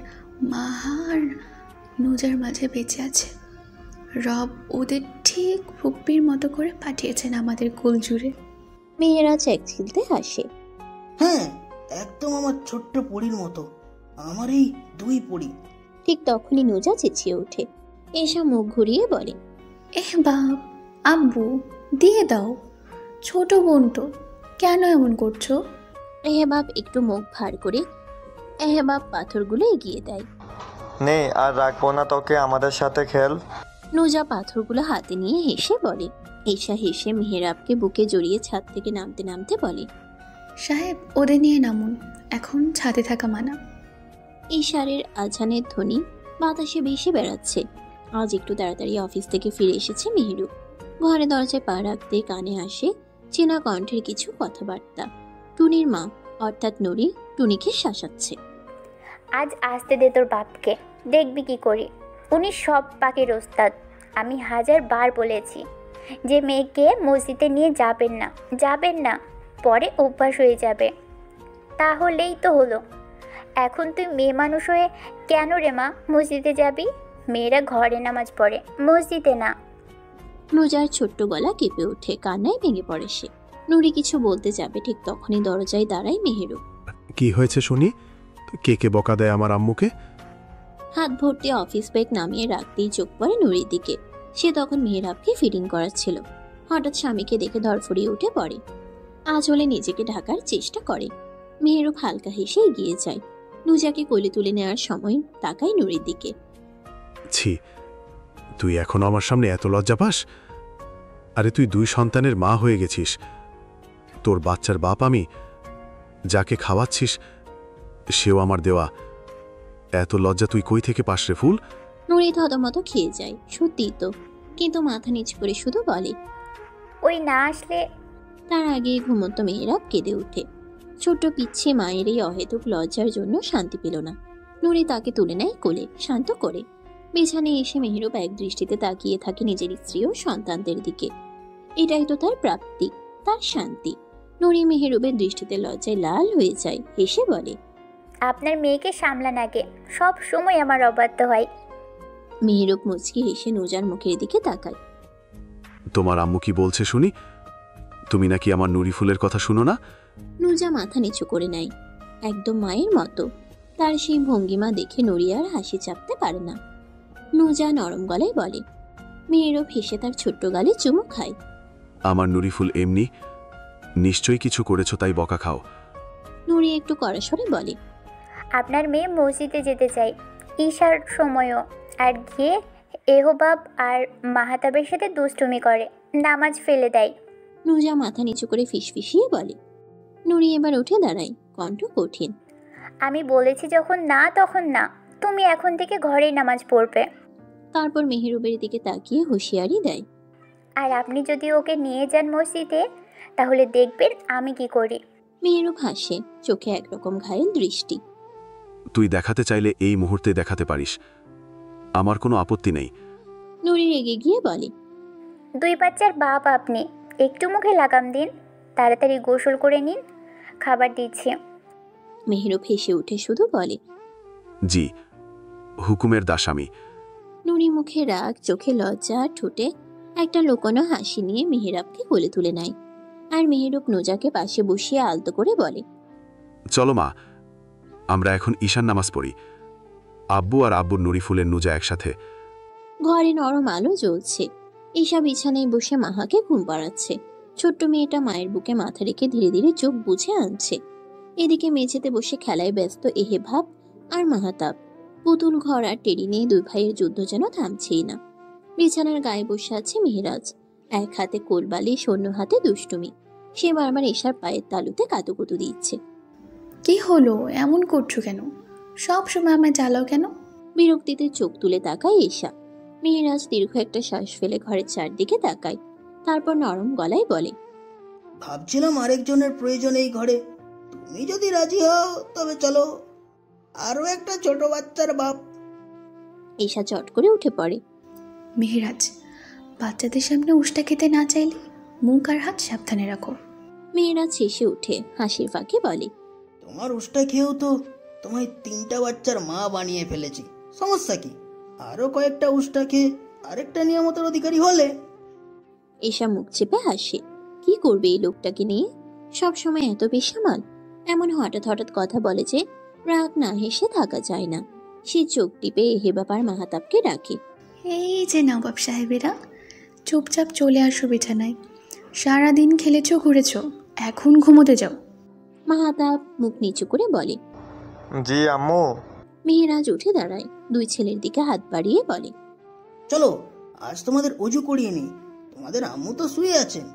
মাহার নুজার মাঝে বেঁচে আছে। রব ওদের ঠিক রূপীর মতো করে পাঠিয়েছেন আমাদের কোল জুড়ে। মেহেরাজ এক ছিলতে হাসে। হ্যাঁ, একদম আমার ছোট্ট পরীর মতো, আমার এই দুই পরী। ঠিক তখনই নুজা চেঁচিয়ে ওঠে। এসা মুখ ঘুরিয়ে বলে, বাপ, আব্বু দিয়ে দাও, ছোট বোন তো, কেন এমন করছো? এহবাব একটু মুখ ভার করে এহবাব পাথরগুলো এগিয়ে দেয়। নে, আর রাখবো না তোকে, আমাদের সাথে খেল। নুজা পাথরগুলো হাতে নিয়ে হেসে বলে। এসা হেসে মেহেরাবকে বুকে জড়িয়ে ছাদ থেকে নামতে নামতে বলে, সাহেব ওদের নিয়ে নামুন, এখন ছাদে থাকা মানা। ইশারের আজানের ধ্বনি বাতাসে ভেসে বেড়াচ্ছে। আজ একটু তাড়াতাড়ি অফিস থেকে ফিরে এসেছে মেহেরু। ঘরে দরজায় পা রাখতে কানে আসে চেনা কণ্ঠের কিছু কথাবার্তা। টুনির মা অর্থাৎ নুরি টুনিকে শাসাচ্ছে। আজ আসতে দে তোর বাপকে, দেখবি কি করি। উনি সব পাকের ওস্তাদ। আমি 1000 বার বলেছি যে মেয়েকে মসজিদে নিয়ে যাবেন না, পরে অভ্যাস হয়ে যাবে। তাহলেই তো হলো। এখন তুই মেয়ে মানুষ হয়ে কেন রে মা মসজিদে যাবি? মেয়েরা ঘরে নামাজ পড়ে, মসজিদে না। নুজার ছোট্ট গলা কেঁপে ওঠে, কান্নায় ভেঙে পড়ে সে। নুরি কিছু বলতে যাবে, ঠিক তখনই দরজায় দাঁড়ায় মেহেরু। কি হয়েছে শুনি? কে কে বকা দেয় আমার আম্মুকে? হাত ভর্তি অফিস ব্যাগ নামিয়ে রাখতেই চোখ পড়ে নুরির দিকে। সে তখন মেহেরাবকে ফিটিং করাচ্ছিল। হঠাৎ স্বামীকে দেখে ধরফড়িয়ে উঠে পড়ে। আজ হলে নিজেকে ঢাকার চেষ্টা করে। মেহেরুব হালকা হেসে এগিয়ে যায়। নুজাকে কোলে তুলে নেওয়ার সময় তাকায় নুরির দিকে। ছি, তুই এখনো আমার সামনে এত লজ্জা পাস? আরে তুই 2 সন্তানের মা হয়ে গেছিস। তোর বাচ্চার বাপ আমি। যাকে খাওয়াচ্ছিস সেও আমার দেওয়া। এত লজ্জা তুই কই থেকে পাস রে ফুল? নুরি থতমত খেয়ে যায়। সত্যিই তো, কিন্তু মাথা নিচ করে শুধু বলে, ওই না আসলে। তার আগে ঘুমন্ত মেহেরাব কেঁদে ওঠে। ছোট্ট পিচ্ছে মায়ের এই অহেতুক লজ্জার জন্য শান্তি পেল না। নুরি তাকে তুলে নেয় কোলে, শান্ত করে। বিছানায় এসে মেহেরুব এক দৃষ্টিতে তাকিয়ে থাকে নিজের স্ত্রী ও সন্তানদের দিকে। এটাই তো তার প্রাপ্তি, তার শান্তি। নুরি মেহেরুবের দৃষ্টিতে লজ্জায় লাল হয়ে যায়, হেসে বলে, আপনার মেয়েকে সামলান আগে, সব সময় আমার অবাধ্য হয়। মেহেরুব মুচকি হেসে নুজার মুখের দিকে তাকায়। তোমার আম্মু কি বলছে শুনি? তুমি নাকি আমার নুরি ফুলের কথা শুনো না? নুজা মাথা নিচু করে নেয়, একদম মায়ের মতো। তার সেই ভঙ্গিমা দেখে নুরি আর হাসি চাপতে পারে না। নুজা নরম গলায় বলে। মেহেরুব হেসে তার ছোট্ট গালে চুমু খায়। আমার নুরি ফুল এমনি, নিশ্চয়ই কিছু করেছো তাই বকা খাও। নুরি একটু কড়া স্বরে বলে, আপনার মেয়ে মসজিদে যেতে চাই ঈশার সময়ও, আর গিয়ে এহবাব আর মাহাতাবের সাথে দুষ্টুমি করে, নামাজ ফেলে দেয়। নুজা মাথা নিচু করে ফিসফিসিয়ে বলে। নুরি এবার উঠে দাঁড়ায়, কণ্ঠ কঠিন। আমি বলেছি যখন না তখন না, তুমি এখন থেকে ঘরেই নামাজ পড়বে। তারপর মেহেরুবের দিকে তাকিয়ে হুঁশিয়ারি দেয়, আর আপনি যদি ওকে নিয়ে যান মসজিদে, তাহলে দেখবেন আমি কি করি। মেহেরুব হাসে, চোখে একরকম ঘায়েল দৃষ্টি। তুই দেখাতে চাইলে এই মুহূর্তে দেখাতে পারিস, আমার কোনো আপত্তি নেই। নুরি রেগে গিয়ে বলে, 2 বাচ্চার বাপ আপনি, একটু মুখে লাগাম দিন, তাড়াতাড়ি গোসল করে নিন, খাবার দিচ্ছি। মেহেরুব হেসে উঠে শুধু বলে, জি, হুকুমের দাস আমি। নুরি মুখে রাগ, চোখে লজ্জা, আর ঠোঁটে একটা লোকানো হাসি নিয়ে মেহেরাবকে কোলে তুলে নেয়। আর মেহেরুব নুজাকে পাশে বসিয়ে আলতো করে বলে, চলো মা, আমরা এখন ঈশান নামাজ পড়ি। আব্বু আর আব্বুর নুরি ফুলের নুজা একসাথে। ঘরে নরম আলো জ্বলছে। ঈশা বিছানায় বসে মাহাকে ঘুম পাড়াচ্ছে। ছোট্ট মেয়েটা মায়ের বুকে মাথা রেখে ধীরে ধীরে চোখ বুঝে আনছে। এদিকে মেঝেতে বসে খেলায় ব্যস্ত এহেভাব আর মাহাতাব। পুতুল ঘর আর টেরি নিয়ে 2 ভাইয়ের যুদ্ধ যেন থামছেই না। বিছানার গায়ে বসে আছে মেহেরাজ, এক হাতে কোলবালিশ, অন্য হাতে দুষ্টুমি। সে বারবার ঈশার পায়ের তালুতে কাতুকুতু দিচ্ছে। কি হলো, এমন করছো কেন? সব সময় আমায় জ্বালাও কেন? বিরক্তিতে চোখ তুলে তাকায় ঈশা। মেহেরাজ দীর্ঘ একটা শ্বাস ফেলে ঘরের চারদিকে তাকায়, তারপর নরম গলায় বলে, ভাবছিলাম আরেকজনের প্রয়োজন এই ঘরে। তুমি যদি রাজি হও তবে চলো, আরো একটা ছোট বাচ্চার বাপ। ঈশা চট করে উঠে পড়ে। মেহেরাজ, বাচ্চাদের সামনে উষ্টা খেতে না চাইলে মুখ আর হাত সাবধানে রাখো। মেহেরাজ হেসে উঠে হাসির ফাঁকে বলে, তোমার উষ্টা খেয়েও তো তোমায় 3টা বাচ্চার মা বানিয়ে ফেলেছি, সমস্যা কি? আরও কয়েকটা উষ্টা খেয়ে আরেকটা নিয়ামতের অধিকারী হলে। এসা মুখ চেপে হাসে। কি করবে এই লোকটাকে নিয়ে? সব সময় এত বেসামাল। এমন হঠাৎ হঠাৎ কথা বলে যে রাগ না হেসে থাকা যায় না। সে চোখ টিপে এহেবাব আর মাহাতাবকে ডাকে। এই যে নবাব সাহেবেরা, চুপচাপ চলে আসো বিছানায়। সারাদিন খেলেছ ঘুরেছ, এখন ঘুমোতে যাও। মাহাতাব মুখ নিচু করে বলে। জি আম্মু। মেহেরাজ উঠে দাঁড়ায়, দুই ছেলের দিকে হাত বাড়িয়ে বলে, চলো আজ তোমাদের অজু করিয়ে নি, তোমাদের আম্মু তো শুয়ে আছেন।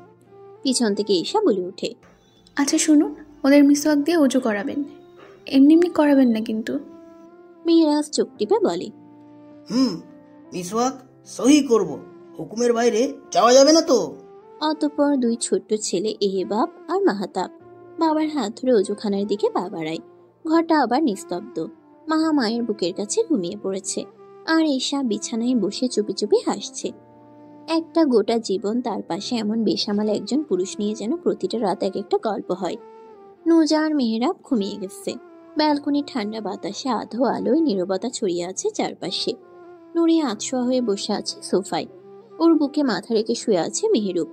পিছন থেকে এসা বলে ওঠে, আচ্ছা শুনুন, ওদের মিসওয়াক দিয়ে অজু করাবেন, এমনি এমনি করাবেন না কিন্তু। মেহেরাজ চোখ টিপে বলে, মিসওয়াক সহি করব, হুকুমের বাইরে যাওয়া যাবে না তো। অতঃপর দুই ছোট্ট ছেলে এহেবাব আর মাহাতাব বাবার হাত ধরে অজুখানার দিকে পা বাড়ায়। ঘরটা আবার নিস্তব্ধ। মাহা মায়ের বুকের কাছে ঘুমিয়ে পড়েছে, আর এসা বিছানায় বসে চুপি চুপি হাসছে। একটা গোটা জীবন তার পাশে এমন বেসামাল একজন পুরুষ নিয়ে যেন প্রতিটা রাত এক একটা গল্প হয়। নুজা আর মেহেরাব ঘুমিয়ে গেছে। ব্যালকনির ঠান্ডা বাতাসে আধো আলোয় নীরবতা ছড়িয়ে আছে চারপাশে। নুরি আতশোয়া হয়ে বসে আছে সোফায়। ওর বুকে মাথা রেখে শুয়ে আছে মেহেরুব,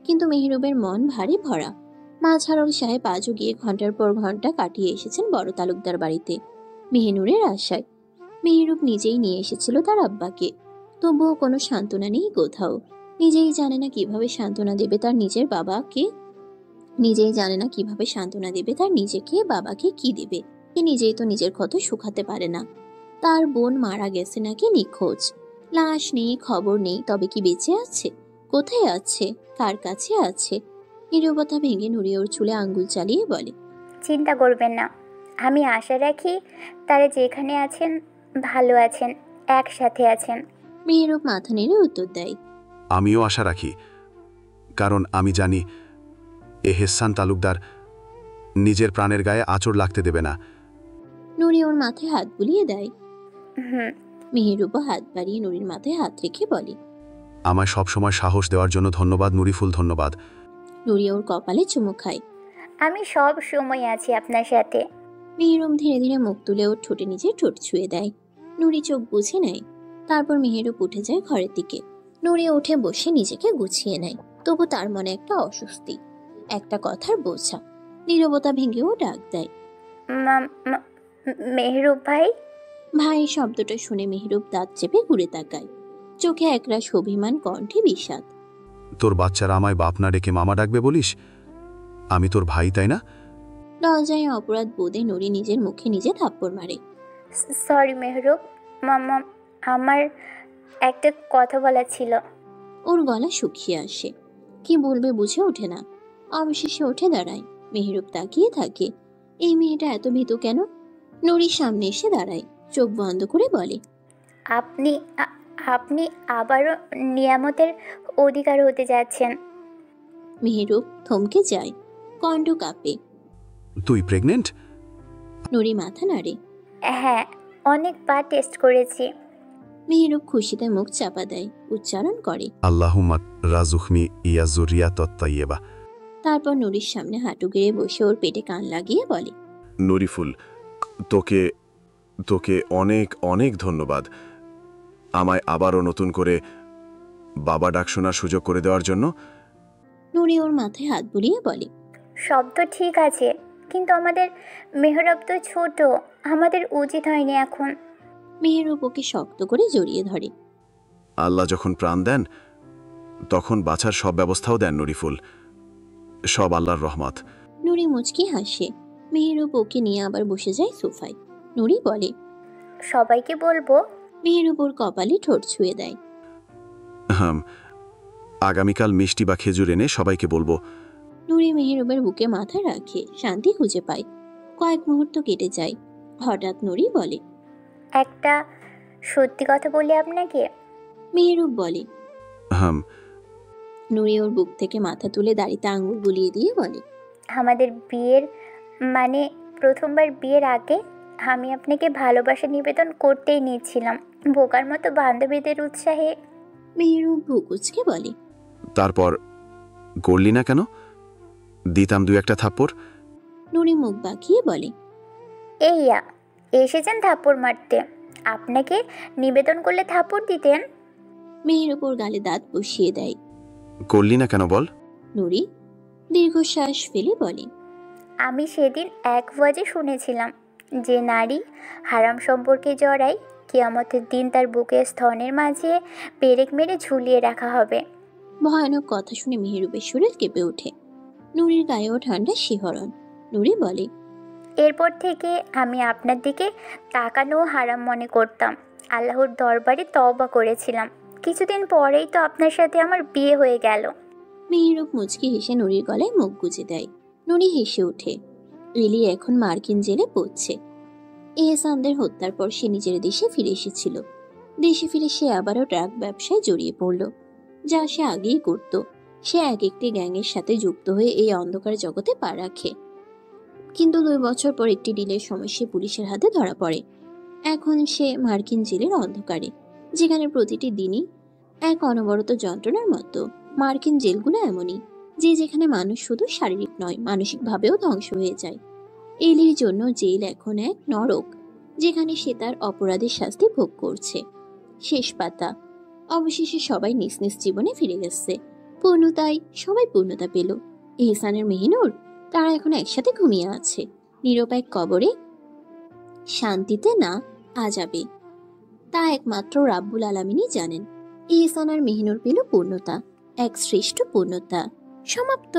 কিন্তু মেহেরুবের মন ভারী ভরা। মাঝারুল সাহেব আজও গিয়ে ঘন্টার পর ঘন্টা কাটিয়ে এসেছেন বড় তালুকদার বাড়িতে মেহেনুরের আশায়। মেহেরুব নিজেই নিয়ে এসেছিল তার আব্বাকে, তবুও কোনো সান্ত্বনা নেই কোথাও। নিজেই জানে না কিভাবে সান্ত্বনা দেবে তার নিজের বাবাকে, নিজেই জানে না কিভাবে সান্ত্বনা দেবে তার নিজেকে, বাবাকে কি দেবে। সে নিজেই তো নিজের ক্ষত শুকাতে পারে না। তার বোন মারা গেছে নাকি নিখোঁজ, লাশ নেই, খবর নেই। তবে কি বেঁচে আছে? কোথায় আছে? কার কাছে আছে? নীরবতা ভেঙে নুরি ওর চুলে আঙ্গুল চালিয়ে বলে, চিন্তা করবেন না, আমি আশা রাখি তারা যেখানে আছেন ভালো আছেন, একসাথে আছেন। মেহেরুব মাথা নেড়ে উত্তর দেয়, আমিও আশা রাখি, কারণ আমি জানি এহেসান তালুকদার নিজের প্রাণের গায়ে আঁচড় লাগতে দেবে না। নুরি ওর মাথায় হাত বুলিয়ে দেয়। মেহেরুবও হাত বাড়িয়ে নুরির মাথায় হাত রেখে বলে, আমায় সবসময় সাহস দেওয়ার জন্য ধন্যবাদ নুরিফুল, ধন্যবাদ। নুরি ওর কপালে চুমু খায়। আমি সব সময় আছি আপনার সাথে। মেহেরুব ধীরে ধীরে মুখ তুলে ওর ঠোঁটে নিজের ঠোঁট ছুঁয়ে দেয়। নুরি চোখ বুঝে নেয়। তারপর মেহেরুব উঠে যায় ঘরের দিকে। নুরি উঠে বসে নিজেকে গুছিয়ে নেয়, তবু তার মনে একটা অস্বস্তি, একটা কথার বোঝা। নীরবতা ভেঙেও ডাক দেয়, মেহরুব ভাই। ভাই শব্দটা শুনে মেহেরুব দাঁত চেপে ঘুরে তাকায়, চোখে একরাশ অভিমান, কণ্ঠে বিষাদ। তোর বাচ্চারা আমায় বাপ না ডেকে মামা ডাকবে বলিস? আমি তোর ভাই, তাই না? লজ্জায় অপরাধ বোধে নুরি নিজের মুখে নিজে থাপ্পড় মারে। সরি মেহরুব, মামা আমার একটা কথা বলা ছিল। ওর গলা শুকিয়ে আসে, কি বলবে বুঝে ওঠে না। অবশেষে উঠে দাঁড়ায়। মেহেরুব তাকিয়ে থাকে, এই মেয়েটা এত ভীতু কেন? নুরির সামনে এসে দাঁড়ায়, চোখ বন্ধ করে বলে, আপনি আপনি আবারও নিয়ামতের অধিকার হতে যাচ্ছেন। মেহেরুব থমকে যায়, কণ্ঠ কাঁপে। তুই প্রেগনেন্ট? নুরি মাথা নাড়ে। হ্যাঁ, অনেকবার টেস্ট করেছি। মেহেরুব খুশিতে মুখ চাপা দেয়, উচ্চারণ করে, আল্লাহুম্মা রাজুখনি ইয়া যুরিয়াতাত তাইয়্যিবা। তারপর নুরির সামনে হাঁটু গেড়ে বসে ওর পেটে কান লাগিয়ে বলে, নুরিফুল, তোকে তোকে অনেক অনেক ধন্যবাদ আমায় আবারও নতুন করে বাবা ডাক শোনার সুযোগ করে দেওয়ার জন্য। নুরি ওর মাথায় হাত বুলিয়ে বলে, সব তো ঠিক আছে, কিন্তু আমাদের মেহরাব তো ছোট, আমাদের উচিত হয়নি এখন। মেহেরুব ওকে শক্ত করে জড়িয়ে ধরে। আল্লাহ যখন প্রাণ দেন তখন বাঁচার সব ব্যবস্থাও দেন নুরিফুল, সব আল্লাহর রহমত। নুরি মুচকি হাসে। মেহেরুব ওকে নিয়ে আবার বসে যায় সোফায়। নুরি বলে, সবাইকে বলবো? মেহেরুব ওর কপালে ঠোঁট ছুঁয়ে দেয়। আগামীকাল মিষ্টি বা খেজুর এনে সবাইকে বলবো। নুরি মেহেরুবের বুকে মাথা রাখে, শান্তি খুঁজে পায়। কয়েক মুহূর্ত কেটে যায়। হঠাৎ নুরি বলে, একটা সত্যি কথা বলি আপনাকে। মেহেরুব বলে। নুরি ওর বুক থেকে মাথা তুলে দাড়িতে আঙ্গুল বুলিয়ে দিয়ে বলে, আমাদের বিয়ের মানে প্রথমবার বিয়ের আগে আমি আপনাকে ভালোবাসা নিবেদন করতেই নিয়েছিলাম, বোকার মতো বান্ধবীদের উৎসাহে। মেহেরুব ভুকুচকে বলে, তারপর করলি না কেন? দিতাম দু একটা থাপ্পড়। নুরি মুখ বাঁকিয়ে বলে, এইয়া এসেছেন থাপ্পড় মারতে, আপনাকে নিবেদন করলে থাপ্পড় দিতেন। মেয়ের ওপর গালে দাঁত বসিয়ে দেয়। করলি না কেন বল? নুরি দীর্ঘশ্বাস ফেলে বলে, আমি সেদিন এক ওয়াজে শুনেছিলাম যে নারী হারাম সম্পর্কে জড়ায় কিয়ামতের দিন তার বুকের স্তনের মাঝে পেরেক মেরে ঝুলিয়ে রাখা হবে। ভয়ানক কথা শুনে মেহেরুবের শরীর কেঁপে ওঠে। নুরির গায়েও ঠান্ডা শিহরণ। নুরি বলে, এরপর থেকে আমি আপনার দিকে তাকানো হারাম মনে করতাম। আল্লাহর দরবারে তওবা করেছিলাম। কিছুদিন পরেই তো আপনার সাথে আমার বিয়ে হয়ে গেল। মেহেরুব মুচকি হেসে নুরির গলায় মুখ গুজে দেয়। নুরি হেসে ওঠে। এলি এখন মার্কিন জেলে পড়ছে। এহসানদের হত্যার পর সে নিজের দেশে ফিরে এসেছিল। দেশে ফিরে সে আবারও ড্রাগ ব্যবসায় জড়িয়ে পড়ল, যা সে আগেই করত। সে এক একটি গ্যাংয়ের সাথে যুক্ত হয়ে এই অন্ধকার জগতে পা রাখে। কিন্তু 2 বছর পর একটি ডিলের সময় সে পুলিশের হাতে ধরা পড়ে। এখন সে মার্কিন জেলের অন্ধকারে, যেখানে প্রতিটি দিনই এক অনবরত যন্ত্রণার মতো। মার্কিন জেলগুলো এমনই, যে যেখানে মানুষ শুধু শারীরিক নয়, মানসিকভাবেও ধ্বংস হয়ে যায়। এলির জন্য জেল এখন এক নরক, যেখানে সে তার অপরাধের শাস্তি ভোগ করছে। শেষ পাতা। অবশেষে সবাই নিজ নিজ জীবনে ফিরে গেছে। পূর্ণতায় সবাই পূর্ণতা পেল। এহসানের মেহিনুর তারা এখন একসাথে ঘুমিয়ে আছে, নীরব এক কবরে, শান্তিতে না আযাবে। তা একমাত্র রাব্বুল আলামিনই জানেন। এহসান আর মেহিনুর পেল পূর্ণতা, এক শ্রেষ্ঠ পূর্ণতা। সমাপ্ত।